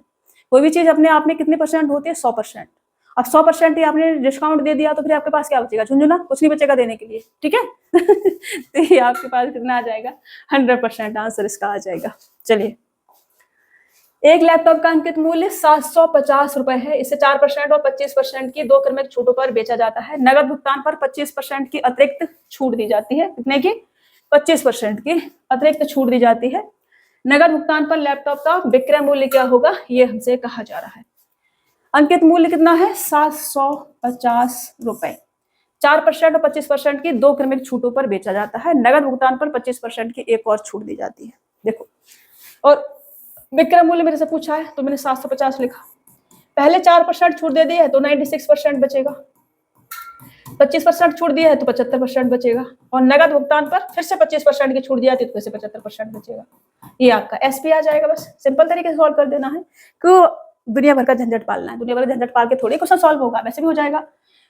A: कोई भी चीज अपने आप में कितने परसेंट होती है 100%। अब 100% ही आपने डिस्काउंट दे दिया तो फिर आपके पास क्या बचेगा, झुंझुना, कुछ नहीं बचेगा देने के लिए, ठीक है। तो ये आपके पास कितना आ जाएगा 100% आंसर इसका आ जाएगा। चलिए, एक लैपटॉप का अंकित मूल्य 750 रुपए है। इसे 4% और 25% की दो क्रमिक छूटों पर बेचा जाता है। नगद भुगतान पर 25% की अतिरिक्त छूट दी जाती है। कितने की 25% की अतिरिक्त छूट दी जाती है। नगद भुगतान पर लैपटॉप का विक्रय मूल्य क्या होगा, ये हमसे कहा जा रहा है। अंकित मूल्य कितना है 750 रुपए। 4% और 25% की दो क्रमिक छूटों पर बेचा जाता है। नगद भुगतान पर 25% की एक और छूट दी जाती है। देखो, और विक्रय मूल्य मेरे से पूछा है तो मैंने 750 लिखा। पहले 4% छूट दे दी है तो 96% बचेगा। 25% छूट दिया है तो 75% बचेगा। और नगद भुगतान पर फिर से 25% की छूट दिया तो फिर से 75% बचेगा। ये आपका एसपी आ जाएगा। बस सिंपल तरीके से सॉल्व कर देना है, क्यों दुनिया भर का झंझट पालना है। दुनिया भर का झंझट पाल के थोड़ी क्वेश्चन सॉल्व होगा, वैसे भी हो जाएगा।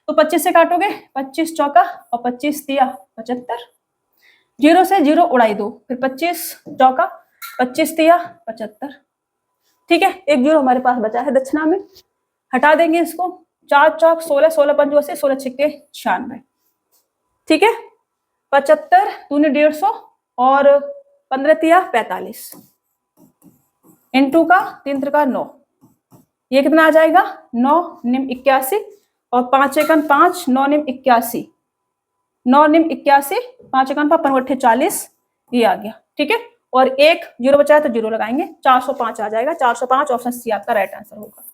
A: तो 25 से काटोगे 25 चौका और 25 तिया 75, 0 से 0 उड़ाई दो, फिर 25 चौका 25 तिया 75। ठीक है, एक 0 हमारे पास बचा है दक्षिणा में, हटा देंगे इसको। 4 चौक 16, 16 पंच 80, 16 छिक्के 96। ठीक है, 75 दूनी 150 और 15 तिया 45, इंटू का 3 त्रिका 9, ये कितना आ जाएगा 9 निम 81 और 5 एकन 5, 9 निम 81, 9 निम 81, 5 एकन 5 40, ये आ गया। ठीक है, और एक 0 बचा है तो 0 लगाएंगे, 405 आ जाएगा। 405 ऑप्शन सी आपका राइट आंसर होगा।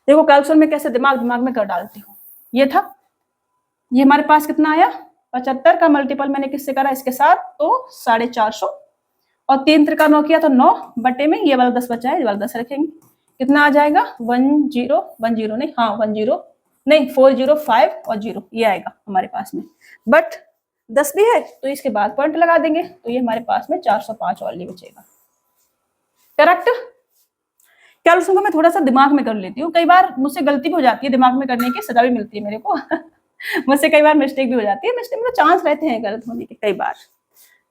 A: देखो कैलकुलेशन में कैसे दिमाग में कर डालती हूँ। ये था, ये हमारे पास कितना आया 75 का मल्टीपल मैंने किससे करा इसके साथ तो 450, और 3 त्रिका 9 किया तो 9 बटे में ये वाला 10 बचा है, ये वाला 10 रखेंगे। कितना आ जाएगा 10 नहीं, हाँ 10 नहीं 405 और 0 ये आएगा हमारे पास में। बट 10 भी है तो इसके बाद पॉइंट लगा देंगे तो ये हमारे पास में 405 ऑनली बचेगा। करेक्ट। कैलकुलेशन को मैं थोड़ा सा दिमाग में कर लेती हूँ, कई बार मुझसे गलती भी हो जाती है, दिमाग में करने की सजा भी मिलती है मेरे को। मुझसे कई बार मिस्टेक भी हो जाती है, मिस्टेक में चांस रहते हैं गलत होने के कई बार।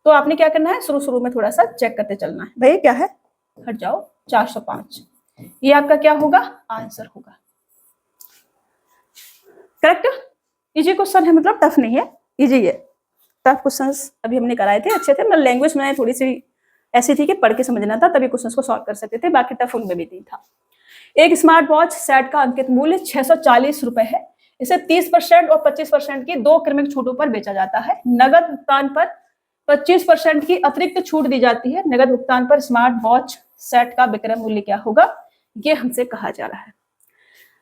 A: तो आपने क्या करना है शुरू में थोड़ा सा चेक करते चलना है। भाई क्या है, हट जाओ, 405 ये आपका क्या होगा आंसर होगा। करेक्ट। इजी क्वेश्चन है, मतलब टफ नहीं है, इजी है। टफ क्वेश्चंस अभी हमने कराए थे, अच्छे थे, मतलब लैंग्वेज में थोड़ी सी ऐसी थी कि पढ़ के समझना था तभी क्वेश्चंस को सॉल्व कर सकते थे, बाकी टफ उनमें भी नहीं था। एक स्मार्ट वॉच सेट का अंकित मूल्य 640 रुपए है। इसे 30% और 25% की दो क्रमिक छूटों पर बेचा जाता है। नगद भुगतान पर 25% की अतिरिक्त छूट दी जाती है। नगद भुगतान पर स्मार्ट वॉच सेट का विक्रय मूल्य क्या होगा, ये हमसे कहा जा रहा है।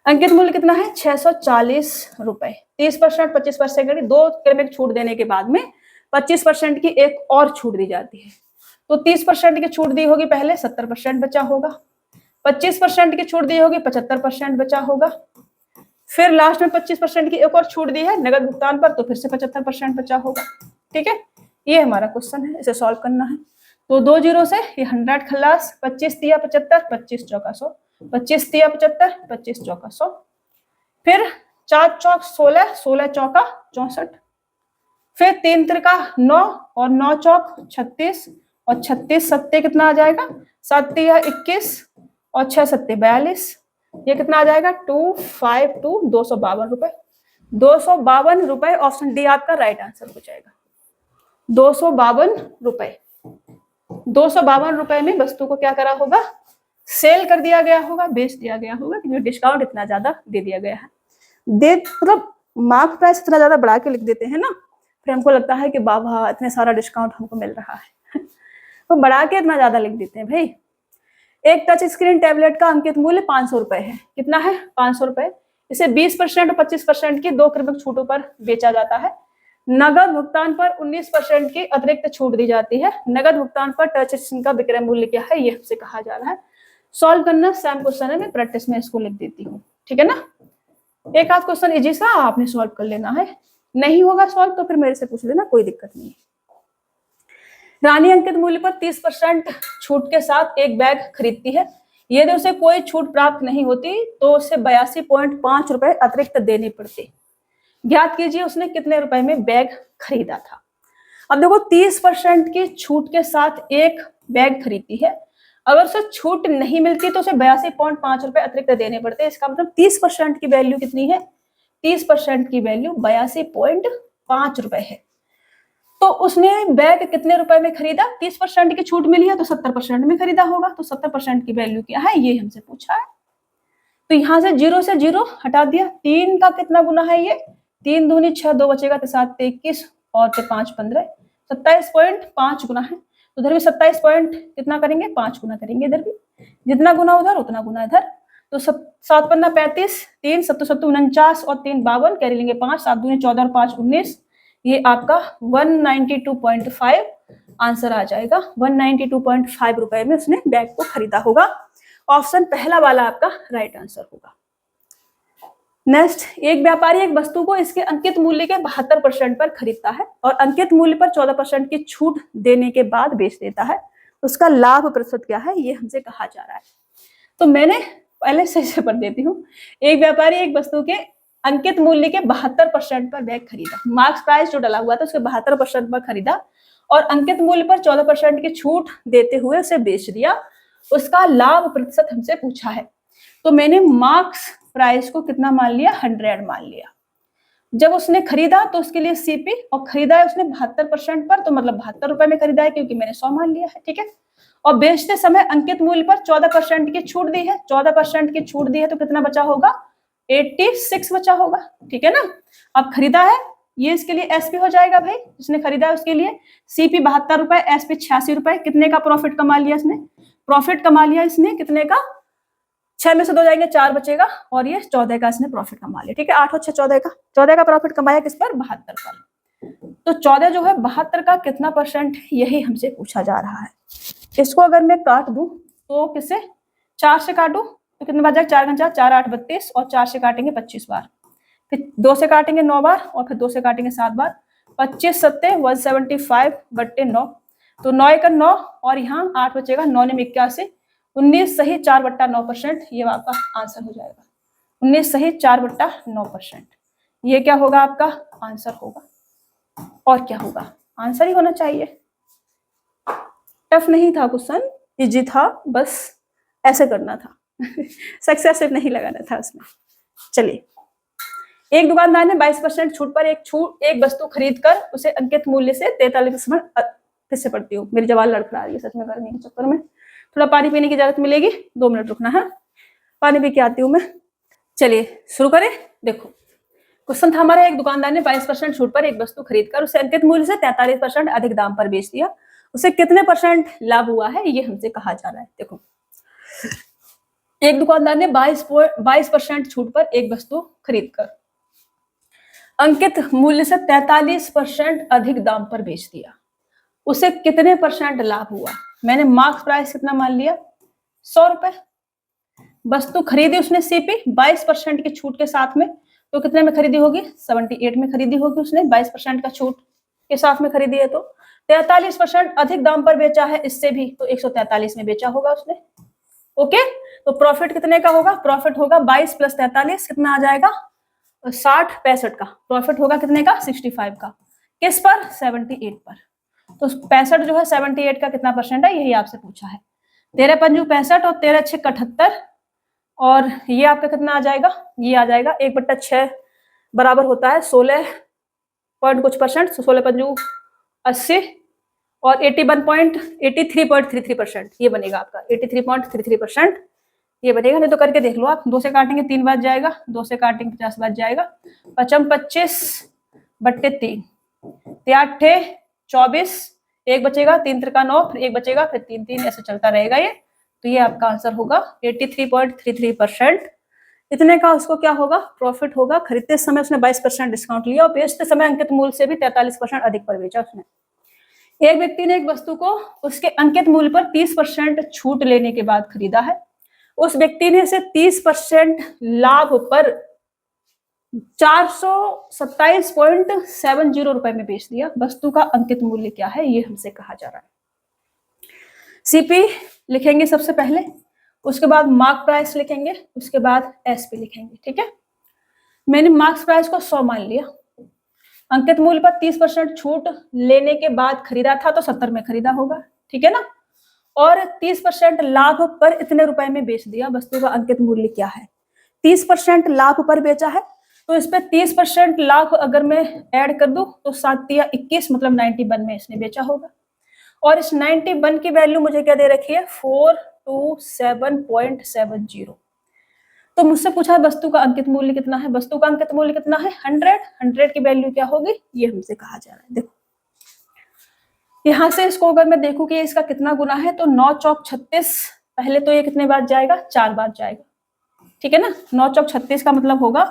A: अंकित मूल्य कितना है 640 रुपए। 30% 25% की दो क्रमिक छूट देने के बाद में 25% की एक और छूट दी जाती है। तो 30% की छूट दी होगी पहले, 70% बचा होगा। 25% की छूट दी होगी, 75% बचा होगा। फिर लास्ट में 25% की एक और छूट दी है नगद भुगतान पर तो फिर से 75% बचा होगा। ठीक है, ये हमारा क्वेश्चन है, इसे सॉल्व करना है। तो 2 0 से ये 100 खलास, 25 तिया 75, 25 चौका 100, 25 तिया 75, 25 चौका 100, फिर 4 चौक 16, 16 चौका 64, फिर 3 त्रिका 9 और 9 चौक 36 और 36 सत्ते कितना आ जाएगा 7 तिया 21 और 6 सत्ते 42, ये कितना आ जाएगा 252, 252 रुपए। 252 रुपए ऑप्शन डी आपका राइट आंसर हो जाएगा। 252 रुपए। 252 रुपए में वस्तु को क्या करा होगा, सेल कर दिया गया होगा, बेच दिया गया होगा, क्योंकि डिस्काउंट इतना ज्यादा दे दिया गया है। दे मतलब मार्क प्राइस इतना ज्यादा बढ़ा के लिख देते हैं ना, फिर हमको लगता है कि बाबा इतने सारा डिस्काउंट हमको मिल रहा है तो बढ़ा के इतना ज्यादा लिख देते हैं भाई। एक टच स्क्रीन टैबलेट का अंकित मूल्य 500 रुपए है। कितना है, 500 रुपए। इसे 20% और 25% की 2 क्रमिक छूटों पर बेचा जाता है। नगद भुगतान पर 19% की अतिरिक्त छूट दी जाती है। नगद भुगतान पर टच स्क्रीन का विक्रय मूल्य क्या है, ये हमसे कहा जा रहा है। सॉल्व करना सेम क्वेश्चन है, मैं प्रैक्टिस में इसको लिख देती हूँ, ठीक है ना। एक आध क्वेश्चन इजी सा आपने सॉल्व कर लेना है, नहीं होगा सॉल्व तो फिर मेरे से पूछ लेना, कोई दिक्कत नहीं है। रानी अंकित मूल्य पर 30% छूट के साथ एक बैग खरीदती है। यदि उसे कोई छूट प्राप्त नहीं होती तो उसे 82.5 रुपए अतिरिक्त देने पड़ते। ज्ञात कीजिए उसने कितने रुपए में बैग खरीदा था। अब देखो 30% की छूट के साथ एक बैग खरीदती है, अगर उसे छूट नहीं मिलती तो उसे 82.5 रुपए अतिरिक्त देने पड़ते। इसका मतलब 30% की वैल्यू कितनी है, 30% की वैल्यू 82.5 रुपए है। तो उसने बैग कितने रुपए में खरीदा, 30% की छूट मिली है तो 70% में खरीदा होगा, तो 70% की वैल्यू क्या है ये हमसे पूछा है। तो यहां से 0 से 0 हटा दिया। 3 का कितना गुना है ये, 3 दूनी 6, 2 बचेगा तो 7 21 और 5 15, 27.5 गुना है। तो उधर भी 27 पॉइंट कितना करेंगे, 5 गुना करेंगे। इधर भी जितना गुना उधर उतना गुना इधर। तो 7 पन्ना 35, 3 7 7 49 और 3 52, कैरी लेंगे 5, 7 दूनी 14 और 5 19। ये आपका 192.5 आंसर आ जाएगा। 192.5 रुपए में उसने बैग को खरीदा होगा। ऑप्शन पहला वाला आपका राइट आंसर होगा। नेक्स्ट, एक व्यापारी एक वस्तु को इसके अंकित मूल्य के 72% पर खरीदता है और अंकित मूल्य पर 14% की छूट देने के बाद बेच देता है। उसका लाभ प्रतिशत क्या है, ये हमसे कहा जा रहा है। तो मैंने पहले से पढ़ देती हूँ। एक व्यापारी एक वस्तु के अंकित मूल्य के 72% पर बैग खरीदा। मार्क्स प्राइस जो डला हुआ था उसके 72% पर खरीदा और अंकित मूल्य पर 14% की छूट देते हुए उसे बेच दिया। उसका लाभ प्रतिशत हमसे पूछा है। तो मैंने मार्क्स प्राइस को कितना मान लिया, 100 मान लिया। जब उसने खरीदा तो उसके लिए सीपी, और खरीदा है उसने 72% पर, तो मतलब 72 रुपए में खरीदा है क्योंकि मैंने 100 मान लिया है, ठीक है। और बेचते समय अंकित मूल्य पर 14% की छूट दी है। 14% की छूट दी है तो कितना बचा होगा, 86 बचा होगा, ठीक है ना। अब खरीदा है, ये इसके लिए एसपी हो जाएगा भाई, जिसने खरीदा है उसके लिए सीपी 72 रुपए, एसपी 86 रुपए। कितने का प्रॉफिट कमा लिया इसने, प्रॉफिट कमा लिया इसने कितने का, 6 में से 2 जाएंगे 4 बचेगा, और ये 14 का इसने प्रॉफिट कमा लिया, ठीक है। 8 और 6 14 का, 14 का प्रॉफिट कमाया किस पर, 72 पर। तो 14 जो है 72 का कितना परसेंट, यही हमसे पूछा जा रहा है। इसको अगर मैं काट दूं तो किसे, 4 से काटूं तो कितने बार जाएगा, 4 गुना 4, 4 8 32, और 4 से काटेंगे 25 बार, फिर 2 से काटेंगे 9 बार, और फिर 2 से काटेंगे 7 बार। 25 सत्ते 175 बट्टे 9, तो 9 का 9, और यहाँ 8 बचेगा, 9 ने 81, 19 सही 4/9%, ये आपका आंसर हो जाएगा। 19 सही 4/9%, ये क्या होगा आपका आंसर होगा। और क्या होगा, आंसर ही होना चाहिए। टफ नहीं था क्वेश्चन, इजी था, बस ऐसे करना था सक्सेसिव नहीं लगाना था उसमें। चलिए, एक दुकानदार ने 22% छूट पर एक वस्तु खरीद कर उसे अंकित मूल्य से 43, फिर से पढ़ती हूँ, मेरी जवान लड़खड़ा रही है सच में करने के चक्कर में। थोड़ा पानी पीने की इजाजत मिलेगी, 2 मिनट रुकना है, पानी पी के आती हूँ मैं। चलिए शुरू करें। देखो क्वेश्चन था हमारा, एक दुकानदार ने 22% छूट पर एक वस्तु खरीदकर उसे अंकित मूल्य से 43% अधिक दाम पर बेच दिया। उसे कितने % लाभ हुआ है, ये हमसे कहा जा रहा है। देखो, एक दुकानदार ने 22% छूट पर एक वस्तु खरीदकर अंकित मूल्य से 43% अधिक दाम पर बेच दिया। उसे कितने % लाभ हुआ। मैंने मार्क्स प्राइस कितना मान लिया, 100 रुपए। वस्तु खरीदी उसने सीपी 22% की छूट के साथ में, तो कितने में खरीदी होगी, 78 में खरीदी होगी उसने, 22% का छूट के साथ में खरीदी है। तो 43% अधिक दाम पर बेचा है इससे भी, तो 143 में बेचा होगा उसने। ओके, तो प्रॉफिट कितने का होगा, प्रॉफिट होगा 22 + 43 कितना आ जाएगा, 60 65 का प्रॉफिट होगा, कितने का, 65 का। किस पर, 78 पर। तो 65 जो है 78 का कितना % है, यही आपसे पूछा है। 13 पंजू 65 और 13 6 78, और ये आपका कितना आ जाएगा, ये आ जाएगा 1/6 बराबर होता है 16 पॉइंट कुछ %। 16 पंजू 80 और 83.33%, ये बनेगा आपका 83.33%, ये बनेगा। नहीं तो करके देख लो आप, 2 से काटेंगे 3 बार जाएगा, 2 से काटेंगे 50 बार जाएगा। 25/3, 24, 1 बचेगा, 3 त्रिका 9, फिर 1 बचेगा, फिर 3 3, ऐसे चलता रहेगा ये। तो ये आपका आंसर होगा 83.33%। इतने का उसको क्या होगा, प्रॉफिट होगा। खरीदते समय उसने 22% डिस्काउंट लिया और बेचते समय अंकित मूल्य से भी 43% अधिक पर बेचा उसने। एक व्यक्ति ने एक वस्तु को उसके अंकित मूल्य पर 30% छूट लेने के बाद खरीदा है। उस व्यक्ति ने इसे 30% लाभ पर 427.70 रुपए में बेच दिया। वस्तु का अंकित मूल्य क्या है, ये हमसे कहा जा रहा है। सीपी लिखेंगे सबसे पहले, उसके बाद मार्क प्राइस लिखेंगे, उसके बाद एसपी लिखेंगे। ठीक है, मैंने मार्क्स प्राइस को 100 मान लिया, अंकित मूल्य पर 30% छूट लेने के बाद खरीदा था तो 70 में खरीदा होगा, ठीक है ना। और 30% लाभ पर इतने रुपए में बेच दिया। वस्तु का अंकित मूल्य क्या है, 30% लाभ पर बेचा है, तो इस पे 30% लाभ अगर मैं ऐड कर दूं तो 7 या 21, मतलब 91 में इसने बेचा होगा। और इस 91 की वैल्यू मुझे क्या दे रखी है, 427.70। तो मुझसे पूछा वस्तु का अंकित मूल्य कितना है, वस्तु का अंकित मूल्य कितना है 100 की वैल्यू क्या होगी, ये हमसे कहा जा रहा है। देखो यहां से इसको अगर मैं देखूं कि इसका कितना गुना है, तो 9 चौक 36, पहले तो ये कितने बार जाएगा, 4 बार जाएगा, ठीक है ना। 9 चौक 36 का मतलब होगा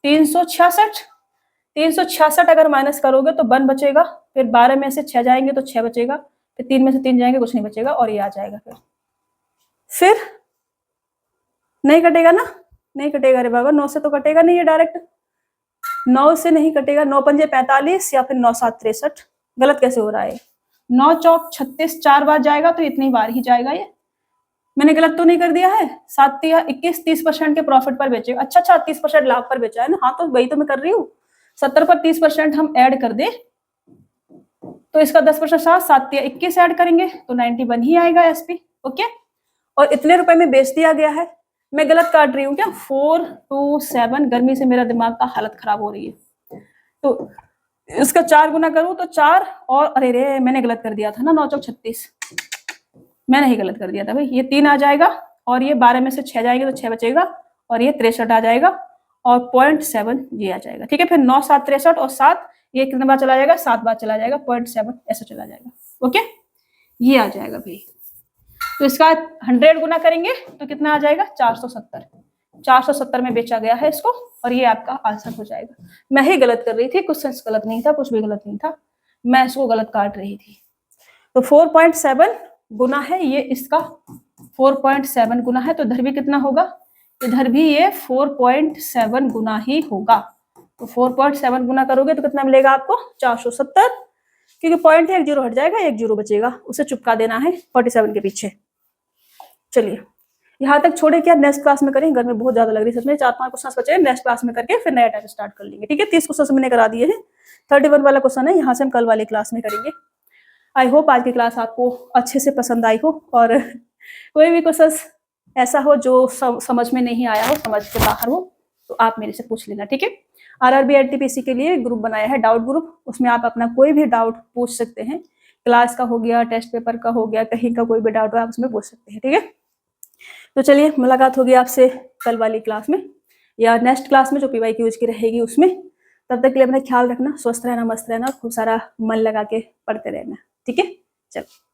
A: 366। 366 अगर माइनस करोगे तो 1 बचेगा, फिर 12 में से 6 जाएंगे तो 6 बचेगा, फिर 3 में से 3 जाएंगे कुछ नहीं बचेगा, और ये आ जाएगा। फिर नहीं कटेगा ना, नहीं कटेगा रे बाबा, 9 से तो कटेगा नहीं, ये डायरेक्ट 9 से नहीं कटेगा। 9 पंजे 45 या फिर 9 7 63, गलत कैसे हो रहा है। 9 चौक 36 4 बार जाएगा तो इतनी बार ही जाएगा ये, मैंने गलत तो नहीं कर दिया है। 7 या 21, 30% के प्रॉफिट पर बेचेगा। अच्छा 30% लाभ पर बेचा है ना, हाँ तो वही तो मैं कर रही हूँ। 70 पर 30% हम ऐड कर दे तो इसका 10% 7 या 21 ऐड करेंगे तो 91 ही आएगा एसपी। ओके, और इतने रुपए में बेच दिया गया है। मैं गलत काट रही हूँ क्या, 427, गर्मी से मेरा दिमाग का हालत खराब हो रही है, तो इसका 4 गुना करूं तो 4 और अरे रे मैंने गलत कर दिया था ना, 9 चौक 36 मैंने ही गलत कर दिया था भाई। ये 3 आ जाएगा और ये 12 में से 6 जाएंगे तो 6 बचेगा, और ये 63 आ जाएगा और 0.7 ये आ जाएगा। ठीक है, फिर 9 7 63 और 7 ये कितने बार चला जाएगा, 7 बार चला जाएगा, 0.7 ऐसा चला जाएगा। ओके, ये आ जाएगा भाई। तो इसका 100 गुना करेंगे तो कितना आ जाएगा, 470। 470 में बेचा गया है इसको, और ये आपका आंसर हो जाएगा। मैं ही गलत कर रही थी, क्वेश्चन गलत नहीं था, कुछ भी गलत नहीं था, मैं इसको गलत काट रही थी। तो 4.7 गुना है ये इसका, 4.7 गुना है, तो इधर भी कितना होगा, इधर भी ये 4.7 गुना ही होगा। तो 4.7 गुना करोगे तो कितना मिलेगा आपको, 470, क्योंकि पॉइंट है, 1 जीरो हट जाएगा, 1 जीरो बचेगा, उसे चिपका देना है 47 के पीछे। चलिए यहाँ तक छोड़े क्या, नेक्स्ट क्लास में करें, गर्मी बहुत ज्यादा लग रही है सच में। 4-5 क्वेश्चन बचे, नेक्स्ट क्लास में करके फिर नया टाइप स्टार्ट कर लेंगे। ठीक है, 30 क्वेश्चन मैंने करा दिए हैं, 31 वाला क्वेश्चन है, यहाँ से हम कल वाली क्लास में करेंगे। आई होप आज की क्लास आपको अच्छे से पसंद आई हो, और कोई भी क्वेश्चन ऐसा हो जो समझ में नहीं आया हो, समझ के बाहर हो, तो आप मेरे से पूछ लेना। ठीक है, RRB NTPC के लिए ग्रुप बनाया है, डाउट ग्रुप, उसमें आप अपना कोई भी डाउट पूछ सकते हैं। क्लास का हो गया, टेस्ट पेपर का हो गया, कहीं का कोई भी डाउट हो आप उसमें पूछ सकते हैं। ठीक है, तो चलिए मुलाकात होगी आपसे कल वाली क्लास में या नेक्स्ट क्लास में जो PYQs की रहेगी उसमें। तब तक के लिए अपना ख्याल रखना, स्वस्थ रहना, मस्त रहना, खूब सारा मन लगा के पढ़ते रहना। ठीक है, चलो।